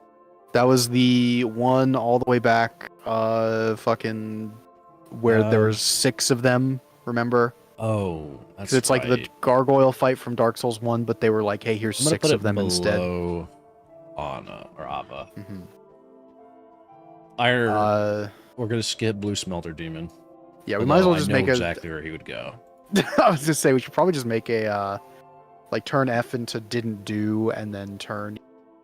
That was the one all the way back, fucking, where there was 6 of them, remember? Oh, that's 'Cause it's like the gargoyle fight from Dark Souls 1, but they were like, hey, here's I'm gonna 6 put of them instead. Anna or Ava. Mhm. We're gonna skip Blue Smelter Demon. Yeah, we might as well just make exactly where he would go. I was just say we should probably just make a like turn F into didn't do and then turn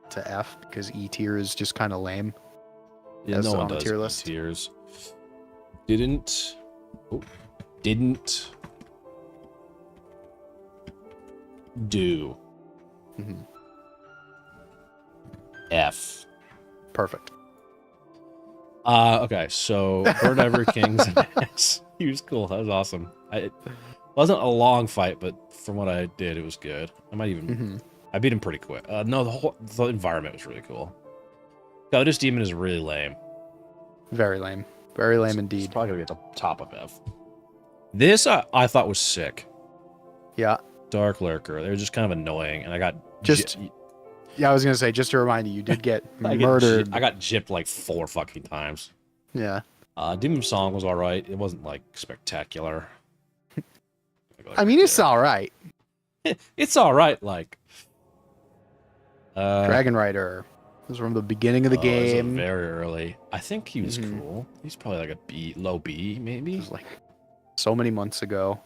to F because E tier is just kind of lame. Yeah, no one does tier list. tiers. Didn't do Mhm. F. Perfect. Okay, so Bird Ever Kings and X. He was cool. That was awesome. It wasn't a long fight, but from what I did, it was good. I might even I beat him pretty quick. No, the environment was really cool. This demon is really lame. Very lame. Very lame It's indeed. probably gonna be at the top of F. This I thought was sick. Yeah. Dark Lurker. They were just kind of annoying, and I got Yeah, I was gonna say, just to remind you, you did get I murdered. got gypped like 4 fucking times. Yeah. Demon Song was alright. It wasn't like spectacular. I mean, it's all right. It's alright, like. Dragon Rider. This was from the beginning of the It was game. very early. I think he was cool. He's probably like a B, low B, maybe. It was like so many months ago.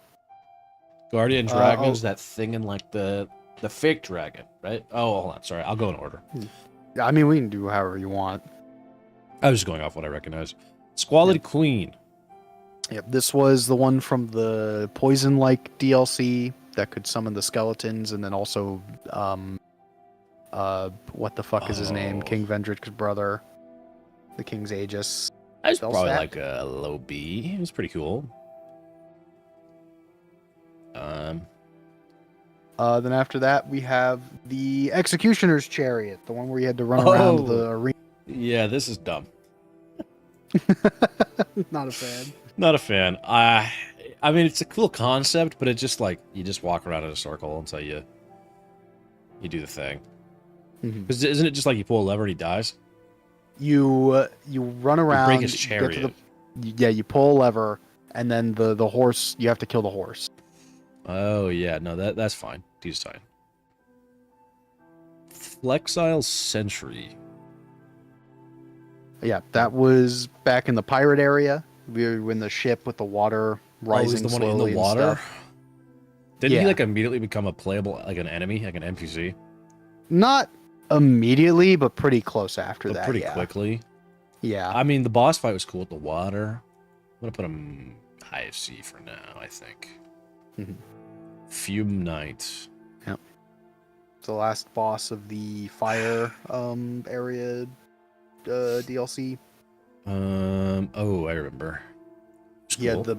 Guardian Dragon's that thing in like the fake dragon, right? Oh, hold on. Sorry, I'll go in order. I mean, we can do however you want. I was just going off what I recognize. Squalid Queen. Yep, this was the one from the poison-like DLC that could summon the skeletons, and then also, what the fuck is his name? King Vendrick's brother, the King's Aegis. I was probably Spellstack? like a low B. It was pretty cool. Then after that, we have the Executioner's Chariot, the one where you had to run around the arena. Yeah, this is dumb. Not a fan. Not a fan. I mean, it's a cool concept, but it's just like you just walk around in a circle until you do the thing. Because isn't it just like you pull a lever and he dies? You run around. You break his you get to chariot. yeah, you pull a lever, and then the horse. You have to kill the horse. Oh yeah, no, that's fine. He's fine. Flexile Sentry. Yeah, that was back in the pirate area. We were in the ship with the water rising the one slowly in the and water. stuff. Didn't he Yeah. like immediately become a playable, like an enemy, like an NPC? Not immediately, but pretty close after But that. pretty Yeah. quickly. Yeah. I mean, the boss fight was cool with the water. I'm gonna put him high C for now, I think. Mhm. Fume Knight. Yep. It's the last boss of the fire area DLC. Oh, I remember. It's He had cool. the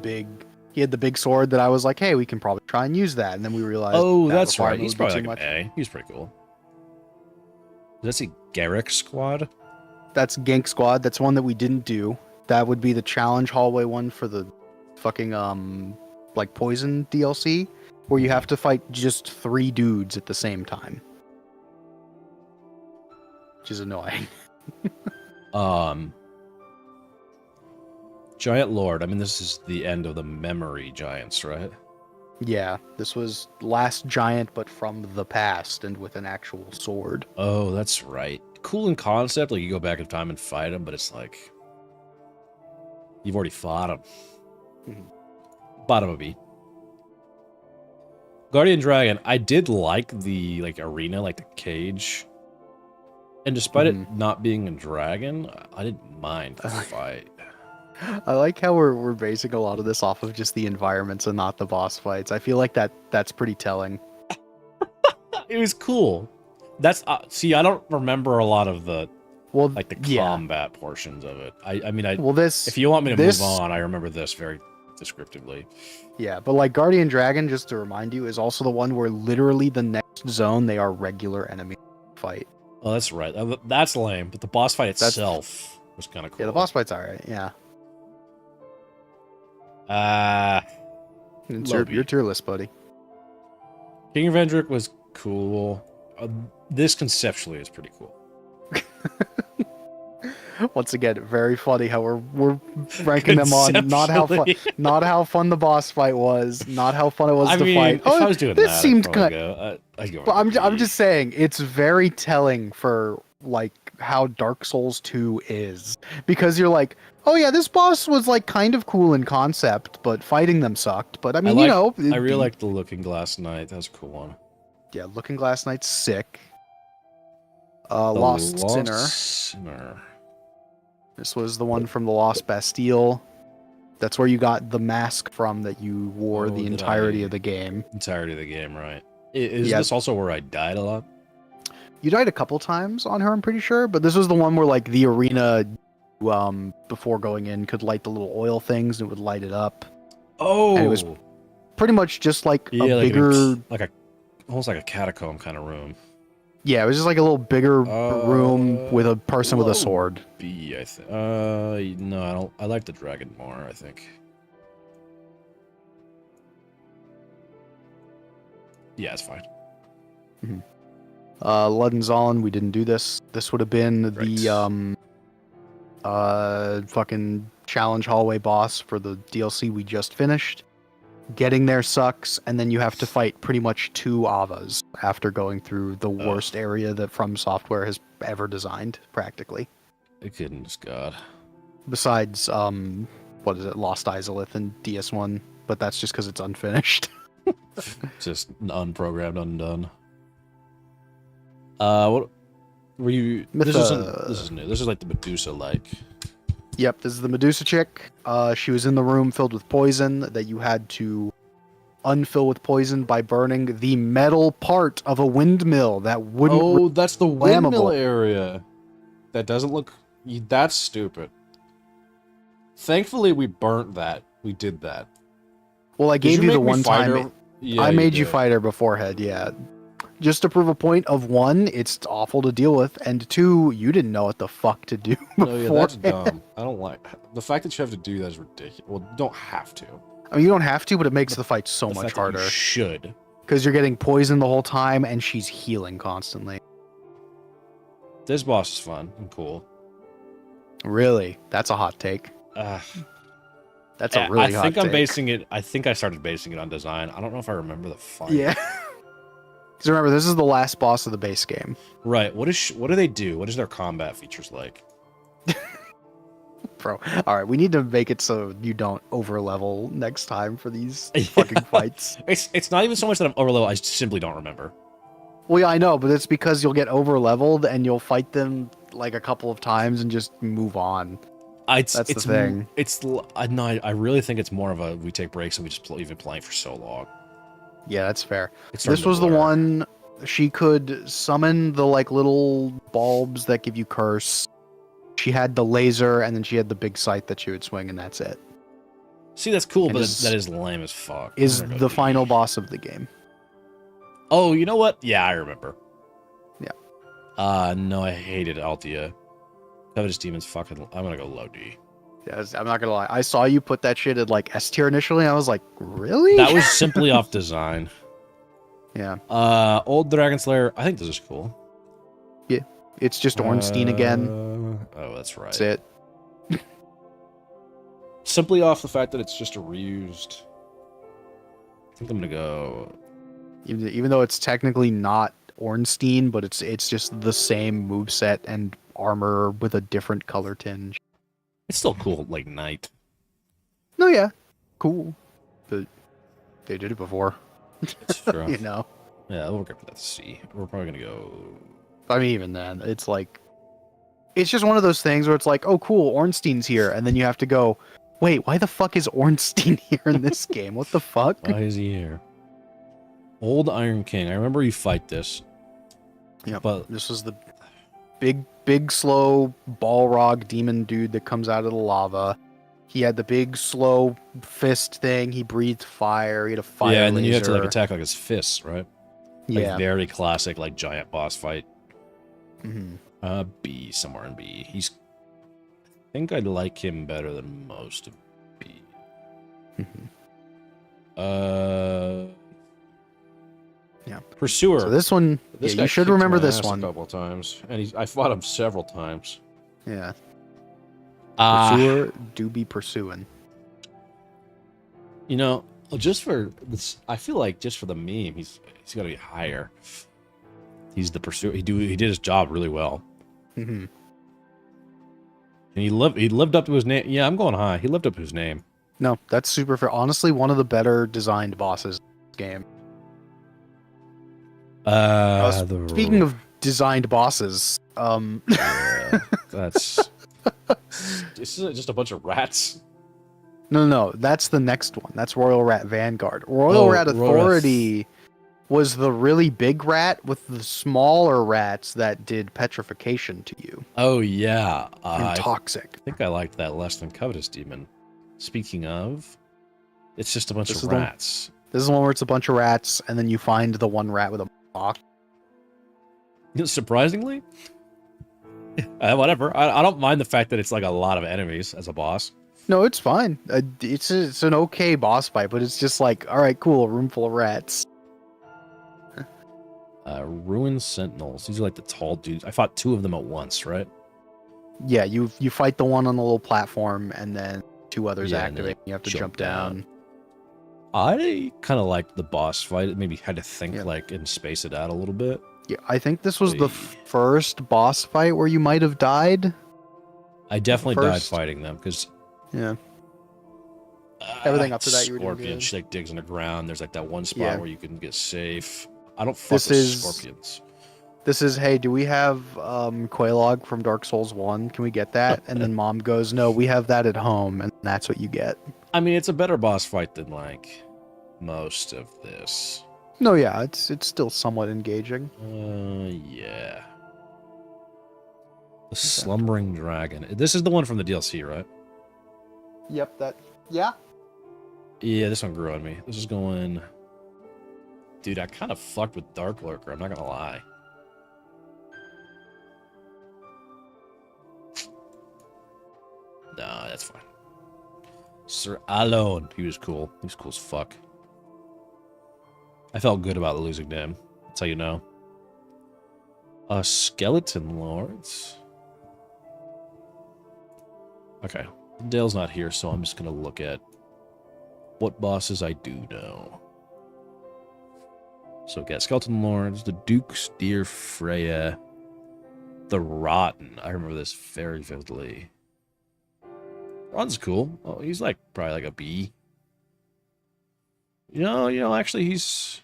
big sword that I was like, hey, we can probably try and use that, and then we realized. Oh, that that's right. requirement He's would be probably too like much. an A. He's pretty cool. Does that say Garrick Squad? That's Gank Squad. That's one that we didn't do. That would be the challenge hallway one for the fucking like poison DLC, where you have to fight just 3 dudes at the same time, which is annoying. Giant Lord. I mean, this is the end of the memory giants, right? Yeah, this was last giant, but from the past and with an actual sword. Oh, that's right. Cool in concept. Like, you go back in time and fight him, but it's like... You've already fought him. Bottom of beat. Guardian Dragon. I did like the, like, arena, like the cage. And despite it not being a dragon, I didn't mind the fight. I like how we're basing a lot of this off of just the environments and not the boss fights. I feel like that's pretty telling. It was cool. That's see, I don't remember a lot of the like the combat portions of it. I mean, if you want me to move on, I remember this very descriptively. Yeah, but like Guardian Dragon, just to remind you, is also the one where literally the next zone they are regular enemy fight. Oh, that's right. That's lame. But the boss fight itself was kind of cool. Yeah, the boss fight's alright. Yeah. It's your tier list, buddy. King of Vendrick was cool. This conceptually is pretty cool. Once again, very funny how we're ranking them on not how fun the boss fight was, not how fun it was to fight. If I was doing this that, seemed I'd kind. go But I'm just saying it's very telling for like how Dark Souls 2 is, because you're like, oh yeah, this boss was like kind of cool in concept, but fighting them sucked. But I mean, I really liked the Looking Glass Knight. That was a cool one. Yeah, Looking Glass Knight's sick. Lost Sinner. This was the one from the Lost Bastille. That's where you got the mask from that you wore the entirety of the game. Entirety of the game, right? Is this also where I died a lot? You died a couple times on her, I'm pretty sure, but this was the one where like the arena, before going in, could light the little oil things and it would light it up. Oh, and it was pretty much just like a bigger, almost like a catacomb kind of room. Yeah, it was just like a little bigger room with a person with a sword. B, I think. No, I don't. I like the dragon more, I think. Yeah, it's fine. Luddenzallen, we didn't do this. This would have been the fucking challenge hallway boss for the DLC we just finished. Getting there sucks, and then you have to fight pretty much 2 Avas after going through the worst area that From Software has ever designed, practically. Goodness God. Besides, what is it, Lost Izalith and DS1, but that's just because it's unfinished. Just unprogrammed, undone. What were you? This is new. This is like the Medusa-like. Yep, this is the Medusa chick. She was in the room filled with poison that you had to unfill with poison by burning the metal part of a windmill that wouldn't. Oh, that's the windmill area. That doesn't look. That's stupid. Thankfully, we burnt that. We did that. Well, I gave you the one time. Yeah, I made you fight her beforehand. Yeah. Just to prove a point of 1, it's awful to deal with, and 2, you didn't know what the fuck to do before. Oh, yeah, that's dumb. I don't like the fact that you have to do that is ridiculous. Well, you don't have to. I mean, you don't have to, but it makes the fight so much harder. You should. Because you're getting poisoned the whole time, and she's healing constantly. This boss is fun and cool. Really? That's a hot take. That's a really hot take. I think I started basing it on design. I don't know if I remember the fight. Yeah. Because remember, this is the last boss of the base game. Right. What do they do? What is their combat features like? Bro, all right, we need to make it so you don't over-level next time for these fucking fights. It's not even so much that I'm over-level, I simply don't remember. Well, yeah, I know, but it's because you'll get over leveled and you'll fight them like a couple of times and just move on. That's the thing. No, I really think it's more of a we take breaks and we just we've been playing for so long. Yeah, that's fair. It's starting This to was the blur. one she could summon the like little bulbs that give you curse. She had the laser and then she had the big sight that she would swing and that's it. See, that's cool, And but is- that is lame as fuck. Is I'm gonna the go final D. boss of the game. Oh, you know what? Yeah, I remember. Yeah. No, I hated Altia. Covetous Demon's fucking. I'm gonna go low D. Yeah, I'm not gonna lie. I saw you put that shit at like S tier initially. And I was like, really? That was simply off design. Yeah. Old Dragon Slayer. I think this is cool. It's just Ornstein again. Oh, that's right. That's it. Simply off the fact that it's just a reused. I think I'm gonna go. Even though it's technically not Ornstein, but it's just the same moveset and armor with a different color tinge. It's still cool, like Knight. No, yeah, cool, but they did it before. It's true. You know, Yeah, we'll go for that C. We're probably gonna go. I mean, even then, it's like, it's just one of those things where it's like, oh, cool, Ornstein's here, and then you have to go, wait, why the fuck is Ornstein here in this game? What the fuck? Why is he here? Old Iron King. I remember you fight this. Yeah, But this was the big, slow Balrog demon dude that comes out of the lava. He had the big, slow fist thing. He breathed fire. He had a fire yeah, and then you have to like laser. attack like his fists, right? Like Yeah. very classic, like giant boss fight. Mhm. B, somewhere in B. I think I like him better than most of B. Mhm. Yeah. Pursuer. So this one, This yeah, guy you should kicked remember my this ass one. a couple of times, and I fought him several times. Yeah. Ah, Pursuer do be pursuing. you know, just for this, I feel like just for the meme, he's got to be higher. He's the pursuer. He did his job really well, Mhm. and he lived up to his name. Yeah, I'm going high. He lived up to his name. No, that's super fair. Honestly, one of the better designed bosses in this game. Speaking of designed bosses, yeah, that's this is just a bunch of rats. no, that's the next one. That's Royal Rat Vanguard. Royal Rat Royal Rat- Authority was the really big rat with the smaller rats that did petrification to you Oh yeah, and I toxic. think I liked that less than Covetous Demon. Speaking of, it's just a bunch This of is the- rats. This is the one where it's a bunch of rats, and then you find the one rat with a box. Surprisingly, whatever. I don't mind the fact that it's like a lot of enemies as a boss. No, it's fine. It's an okay boss fight, but it's just like, all right, cool, a room full of rats. Ruined Sentinels. These are like the tall dudes. I fought two of them at once, right? Yeah, you fight the one on the little platform, and then two others Yeah, and then, activate. like, You have to jump jump down. I kind of liked the boss fight. It maybe had to think Yeah. like and space it out a little bit. Yeah, I think this was the Hey. first boss fight where you might have died. I definitely died First- fighting them because Yeah. Everything up to that you were doing Scorpion. good. She like digs in the ground. There's like that one spot Yeah. where you can get safe. I don't fuck This with is- scorpions. This is, hey, do we have Quelaag from Dark Souls 1? Can we get that? And then mom goes, no, we have that at home, and that's what you get. I mean, it's a better boss fight than like most of this. No, yeah, it's still somewhat engaging. Yeah. The Slumbering Dragon. This is the one from the DLC, right? Yep, yeah. Yeah, this one grew on me. This is going. Dude, I kind of fucked with Dark Lurker. I'm not gonna lie. Nah, that's fine. Sir Alone. He was cool. He was cool as fuck. I felt good about losing to him. That's how you know. Skeleton Lords. Okay. Dale's not here, so I'm just gonna look at what bosses I do know. So we got Skeleton Lords, the Dukes, Dear Freya, the Rotten. I remember this very vividly. Rotten's cool. Oh, he's like probably like a B. You know, actually he's.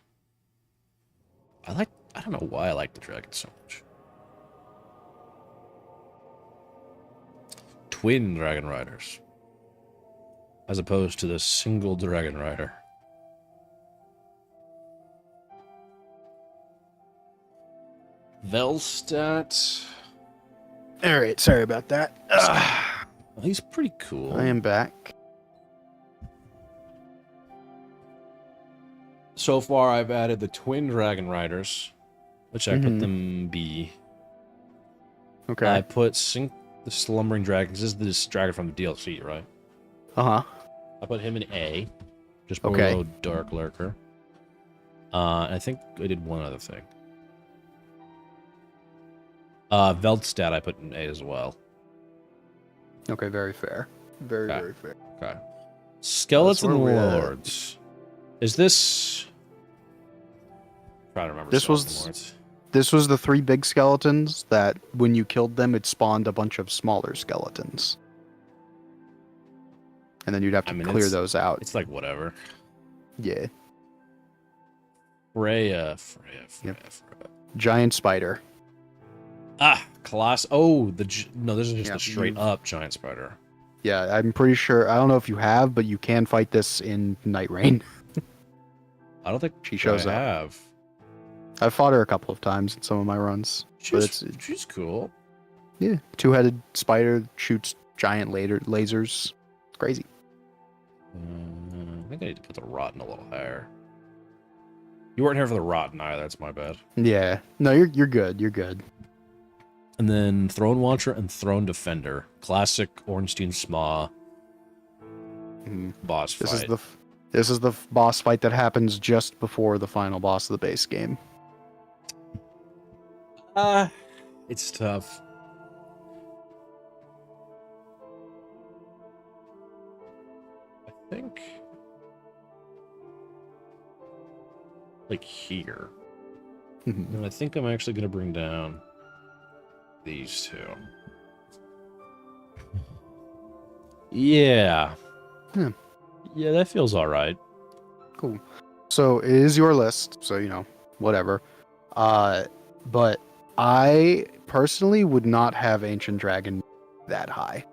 I like I don't know why I like the dragon so much. Twin dragon riders. As opposed to the single dragon rider. Velstadt. All right, sorry about that. Well, he's pretty cool. I am back. So far, I've added the twin dragon riders, which I put them B. Okay. I put the slumbering dragons. This is this dragon from the DLC, right? Uh-huh. I put him in A, just Okay. below Dark Lurker. I think I did one other thing. Velstadt I put in A as well. Okay, very fair. Very, Okay. very fair. Okay. Skeleton where we at. Lords. Is this... I'm trying to remember. This was- Skeleton Lords. This was the 3 big skeletons that when you killed them, it spawned a bunch of smaller skeletons. And then you'd have to clear it's- those out. It's like whatever. Yeah. Freya. Giant spider. Ah, Colossus. Oh, no, this is just Yeah, a straight up giant spider. Yeah, I'm pretty sure. I don't know if you have, but you can fight this in Night Rain. I don't think She shows I up. have. I've fought her a couple of times in some of my runs. She's cool. Yeah, 2-headed spider shoots giant lasers. It's crazy. I think I need to put the rotten a little higher. You weren't here for the rotten either. That's my bad. Yeah. No, you're good. You're good. And then Throne Watcher and Throne Defender. Classic Ornstein Sma Mhm. boss This fight. this is the boss fight that happens just before the final boss of the base game. It's tough. I think like here. Mhm. And I think I'm actually going to bring down these two. Yeah. Hmm. Yeah, that feels all right. Cool. So it is your list, so whatever. But I personally would not have Ancient Dragon that high.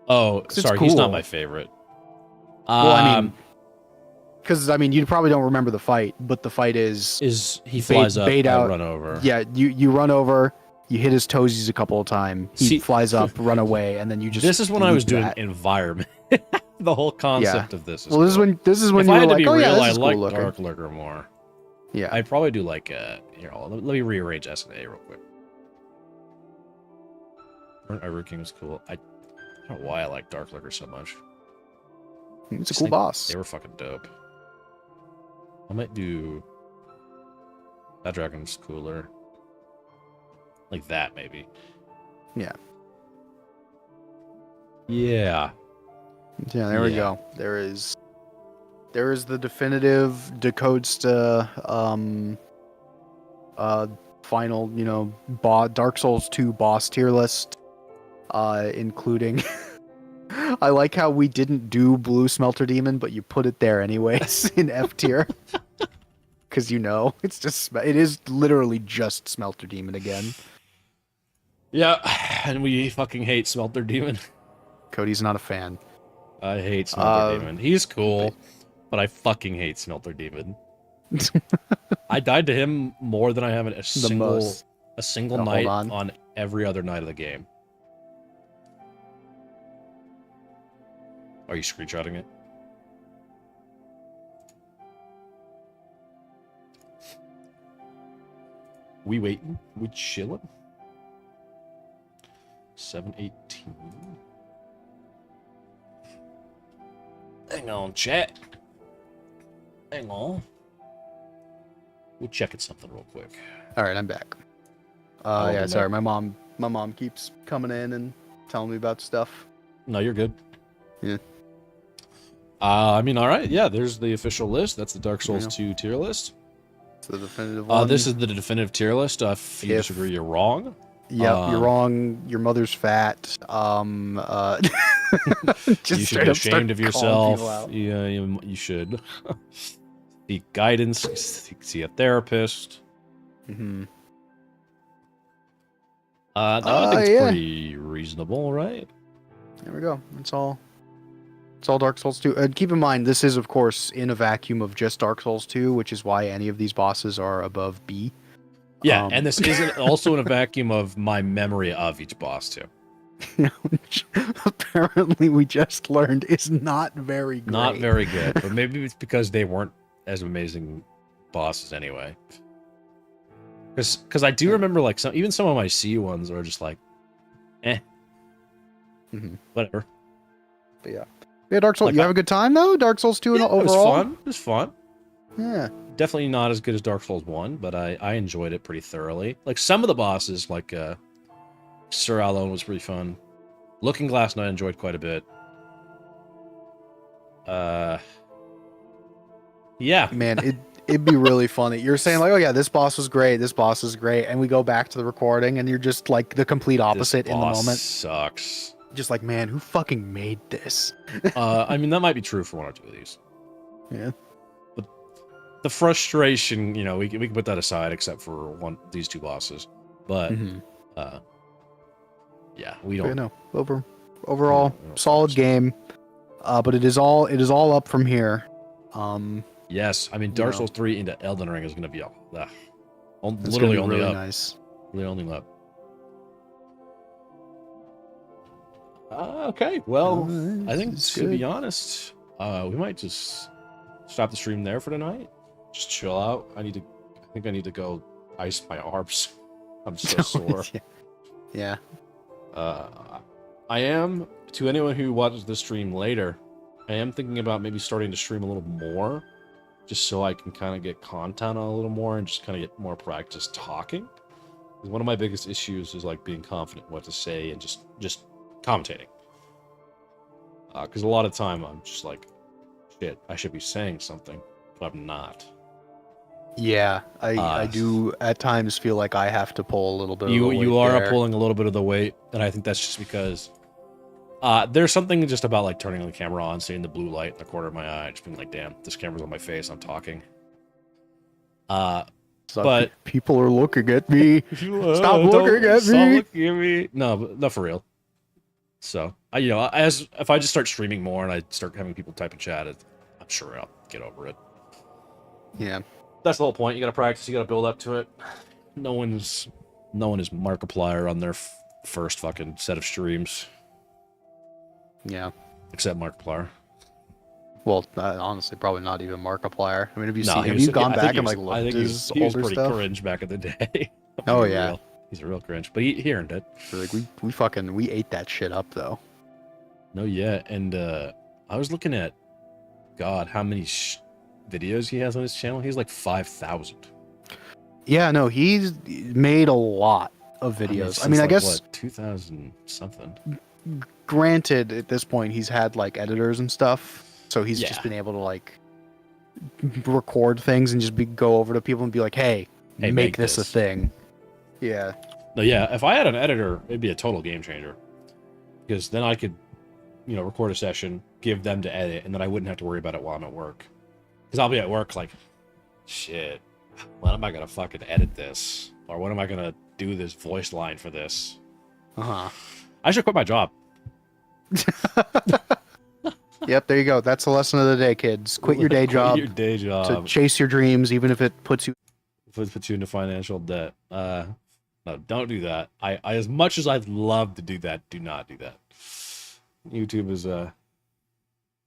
Oh, 'Cause it's sorry, he's not cool. my favorite. Well, I mean, because you probably don't remember the fight, but the fight he flies up, bait I out- run over. yeah, you run over, you hit his toesies a couple of times, he See- flies up, run away, and then you just. This is when I loop was doing that. environment. The whole concept of this is Well, this is cool. when if you I were had to like, be oh yeah, real, this I is like cool looking. Dark Lurker more. Yeah. I'd probably do like here. Let me rearrange S and A real quick. Ivory King was cool. I don't know why I like Dark Lurker so much. It's a Just cool think boss. They were fucking dope. I might do that dragon's cooler. Like that, maybe. Yeah. Yeah. Yeah, there we Yeah. go. There is the definitive DaCodesta final, Dark Souls 2 boss tier list, including I like how we didn't do Blue Smelter Demon, but you put it there anyways in F tier. Cuz it is literally just Smelter Demon again. Yeah, and we fucking hate Smelter Demon. Cody's not a fan. I hate Smelter Demon. He's cool, but I fucking hate Smelter Demon. I died to him more than I have in a single most. Now, hold night on. on every other night of the game. Are you screenshotting it? We waiting? We chilling? 718. Hang on, chat. Hang on. We're checking something real quick. All right, I'm back. Oh, Yeah, no. sorry. My mom keeps coming in and telling me about stuff. No, you're good. Yeah. I mean, all right. Yeah, there's the official list. That's the Dark Souls Yeah. 2 tier list. It's the definitive one. This is the definitive tier list. If you If- disagree, you're wrong. Yep, you're wrong. Your mother's fat. Just You should straight be up start ashamed of calling yourself. people out. Yeah, you should. Seek guidance. See a therapist. Mm-hmm. I think it's yeah. pretty reasonable, right? There we go. It's all Dark Souls 2. And keep in mind, this is, of course, in a vacuum of just Dark Souls 2, which is why any of these bosses are above B. Yeah, and this isn't also in a vacuum of my memory of each boss, too. Which apparently we just learned is not very great. Not very good, but maybe it's because they weren't as amazing bosses anyway. Because I do remember, like, even some of my C ones are just like, whatever. But yeah, Dark Souls. Like, you have a good time though. Dark Souls 2 and overall. It was fun. It was fun. Yeah. Definitely not as good as Dark Souls 1, but I enjoyed it pretty thoroughly. Like some of the bosses, like Sir Alone was pretty fun. Looking Glass Knight I enjoyed quite a bit. Yeah. Man, it'd be really funny. You're saying like, oh yeah, this boss was great, this boss is great, and we go back to the recording and you're just like the complete opposite This in the boss moment. Sucks. Just like, man, who fucking made this? I mean, that might be true for one or two of these. Yeah. But the frustration, you know, we can put that aside, except for these two bosses. But yeah, we don't. Yeah, no. Overall, we don't solid game. But it is all up from here. Yes, I mean Dark know. Souls 3 into Elden Ring is going to be It's literally gonna be only really up. nice. Literally only up. Okay, well, I think It's to be good. honest, we might just stop the stream there for tonight. Just chill out. I think I need to go ice my arms. I'm so sore. Yeah. I am, to anyone who watches the stream later, I am thinking about maybe starting to stream a little more, just so I can kind of get content on a little more and just kind of get more practice talking. 'Cause one of my biggest issues is like being confident what to say and just commentating. Because a lot of time I'm just like, shit, I should be saying something, but I'm not. Yeah, I do at times feel like I have to pull a little bit. You are pulling a little bit of the weight, and I think that's just because there's something just about like turning the camera on, seeing the blue light in the corner of my eye, just being like, damn, this camera's on my face, I'm talking. But people are looking at me. Stop looking at Stop me. looking at me. No, but not for real. So, you know, if I just start streaming more and I start having people type in chat, I'm sure I'll get over it. Yeah. That's the whole point. You got to practice. You got to build up to it. No one is Markiplier on their first fucking set of streams, Yeah. except Markiplier. Well, honestly, probably not even Markiplier. I mean, have you No, seen? he Have was- you gone yeah, I think back he and was- like I looked think at he his was older pretty stuff? cringe back in the day. Oh, He's yeah. He's a real cringe, but he earned it. Like we ate that shit up though. No, yeah, and I was looking at, God, how many videos he has on his channel. He's like 5,000. Yeah, no, he's made a lot of videos. I mean, since, I like, guess what, 2000 something. granted, at this point, he's had like editors and stuff, so he's Yeah. just been able to like record things and just go over to people and be like, "Hey, Hey, make this a thing." Yeah. No, yeah, if I had an editor, it'd be a total game changer. Because then I could, you know, record a session, give them to edit, and then I wouldn't have to worry about it while I'm at work. Because I'll be at work like, shit, when am I going to fucking edit this? Or when am I going to do this voice line for this? Uh-huh. I should quit my job. Yep, there you go. That's the lesson of the day, kids. Quit your day job Quit your day to job. chase your dreams, even if it puts you. Put you into financial debt. No, don't do that. I as much as I'd love to do that, do not do that. YouTube is a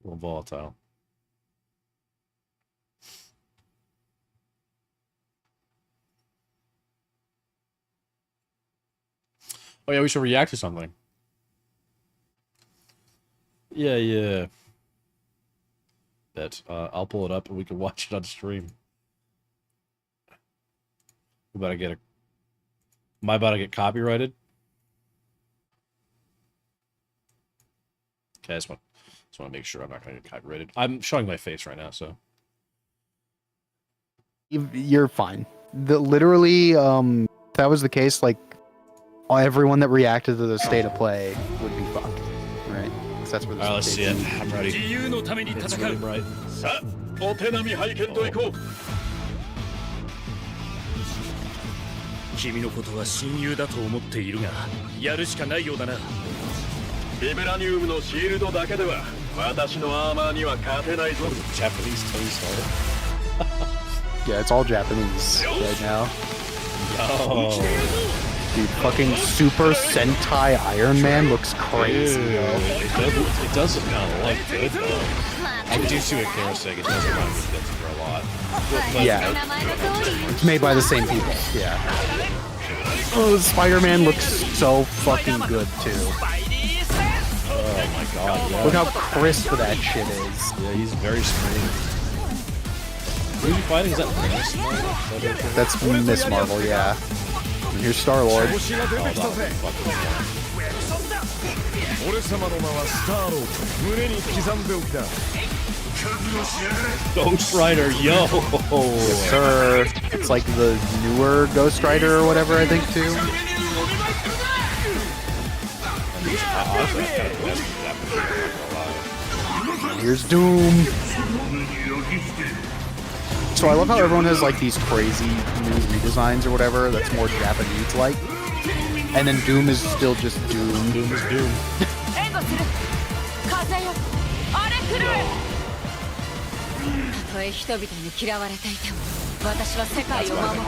little volatile. Oh yeah, we should react to something. Yeah. Bet. I'll pull it up and we can watch it on stream. Am I about to get copyrighted? Okay, I just want to make sure I'm not going to get copyrighted. I'm showing my face right now, so. You're fine. Literally, if that was the case, like everyone that reacted to the state of play would be fucked, right? 'Cause that's where this. All right, let's see it. I'm ready. 自由のために It's 戦 really う bright. さあお手並み拝見といこう君のことは親友だと思っているが、やるしかないようだな。ビブラニウムのシールドだけでは私のアーマーには勝てないぞ。 Japanese Tony Stark. Yeah, it's all Japanese right now. Oh, Dude, fucking Super Sentai Iron Man looks crazy, dude, yo. it does kind of look good though. I do see what Kara's saying. It does remind me of Gunslinger a lot. But Yeah, it's made by the same people. Yeah. Oh, Spider-Man looks so fucking good too. Oh my god, yeah. Look how crisp that shit is. Yeah, he's very smooth. Who's he fighting? Is that Miss Marvel? That's Miss Marvel, yeah. And here's Star-Lord. Oh, that would be fucking fun. 俺様の名はスターロード。胸に刻んでおきな。 Ghost Rider, yo! Sir, it's like the newer Ghost Rider or whatever, I think, too. Here's Doom. So I love how everyone has like these crazy new redesigns or whatever that's more Japanese-like. And then Doom is still just Doom. Doom is Doom. たとえ人々に嫌われていても、私は世界を守る。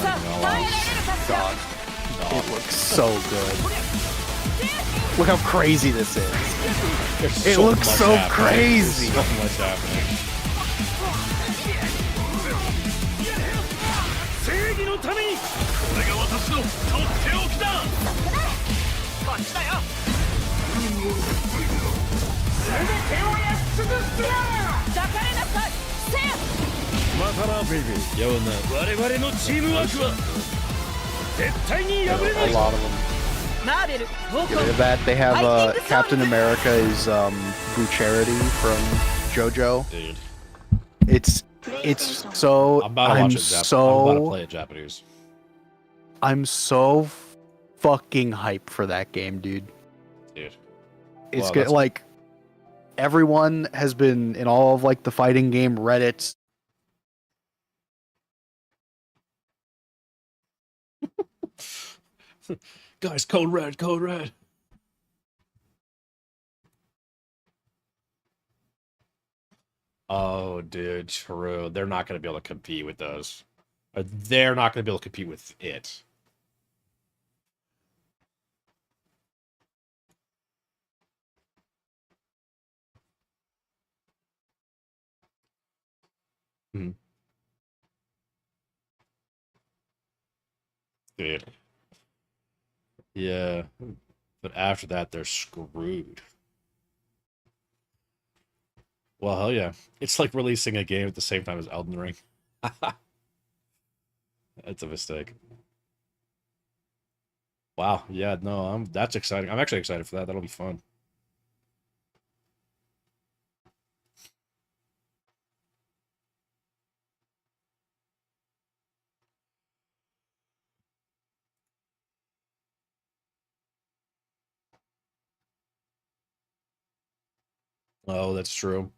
さあ、耐えられるかしら。 It looks so good. Look how crazy this is. There's It so looks much so happening. crazy. There's so much happening. 正義のために。これが私のとっておきだ。こっちだよ。全てを焼き尽くすな。抱かれなさい。せや。またな、ベイビー。 Yo, in the 我々のチームワークは絶対に破れな A い。 lot of them. マーベル、報告。 Look at that. They have Captain America is Boo Charity from JoJo. dude. It's so I'm about to watch it. I'm about to play it Japanese. I'm so fucking hyped for that game, dude. Dude. It's Wow, good. that's- Like everyone has been in all of like the fighting game Reddits. Guys, code red, code red. Oh, dude, true. They're not going to be able to compete with those. Or they're not going to be able to compete with it. Hmm. Dude. Yeah. But after that, they're screwed. Well, hell yeah. It's like releasing a game at the same time as Elden Ring. That's a mistake. Wow. Yeah, no, that's exciting. I'm actually excited for that. That'll be fun. Oh, that's true.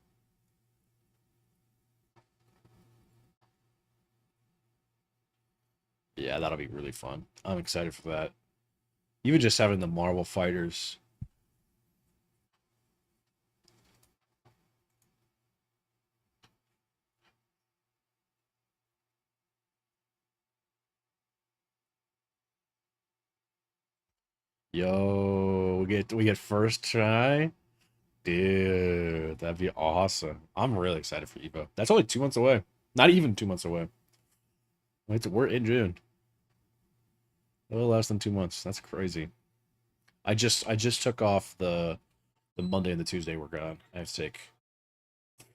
Yeah, that'll be really fun. I'm excited for that. Even just having the Marvel fighters. Yo, we get first try. Dude, that'd be awesome. I'm really excited for Evo. That's only 2 months away. Not even 2 months away. We're in June. A little less than 2 months. That's crazy. I just took off the Monday and the Tuesday we're gone. I have to take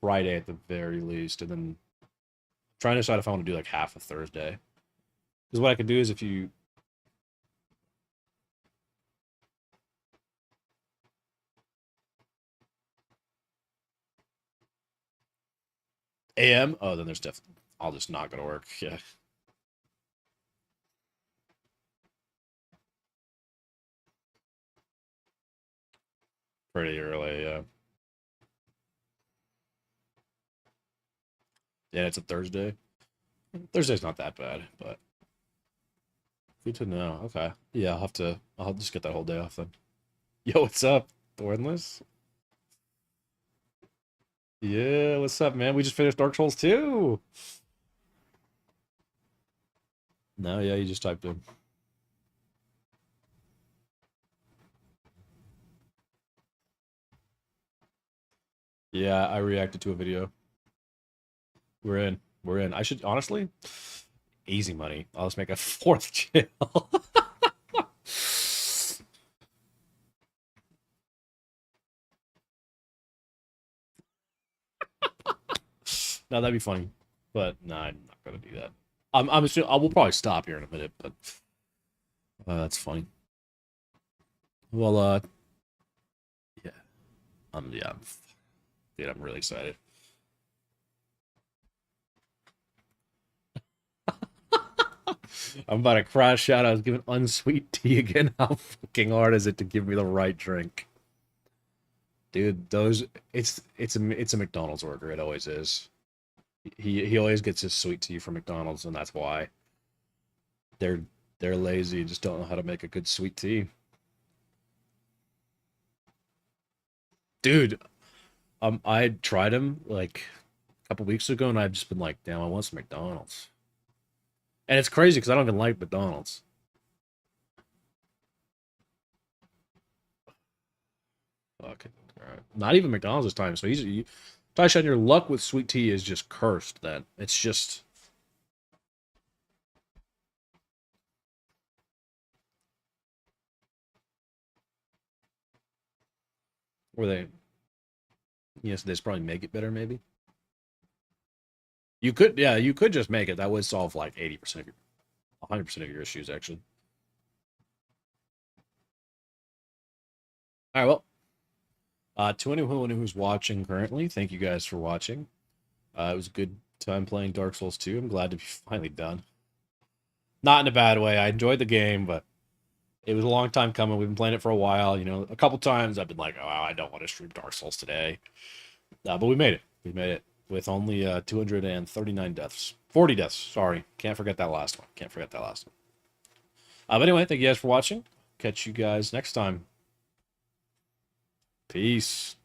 Friday at the very least, and then trying to decide if I want to do like half a Thursday. Because what I could do is if you AM, oh then there's definitely I'll just not gonna work. Yeah. Pretty early, yeah. Yeah, it's a Thursday. Thursday's not that bad, but Good to know. Okay. Yeah, I'll just get that whole day off then. Yo, what's up? Thornless? Yeah, what's up, man? We just finished Dark Souls 2. No, yeah, you just typed in. Yeah, I reacted to a video. We're in. We're in. I should honestly easy money. I'll just make a fourth channel. No, that'd be funny. But no, I'm not gonna do that. I'm assuming I will probably stop here in a minute, but that's funny. Well, yeah, yeah, dude, I'm really excited. I'm about to crash out. I was given unsweet tea again. How fucking hard is it to give me the right drink? Dude, those it's a McDonald's order. It always is. He always gets his sweet tea from McDonald's, and that's why. They're they're lazy, just don't know how to make a good sweet tea. Dude, I tried them like a couple weeks ago, and I've just been like, damn, I want some McDonald's. And it's crazy because I don't even like McDonald's. Fuck. Alright. Not even McDonald's this time. So Taishan, your luck with sweet tea is just cursed then. It's just... Or they... Yes, they just probably make it better, maybe. You could, yeah, you could just make it. That would solve like 80% of your... 100% of your issues, actually. Alright, well. To anyone who's watching currently, thank you guys for watching. It was a good time playing Dark Souls 2. I'm glad to be finally done. Not in a bad way. I enjoyed the game, but it was a long time coming. We've been playing it for a while. You know, a couple times I've been like, oh, I don't want to stream Dark Souls today. But we made it. We made it with only 239 deaths. 40 deaths, sorry. Can't forget that last one. Can't forget that last one. But anyway, thank you guys for watching. Catch you guys next time. Peace.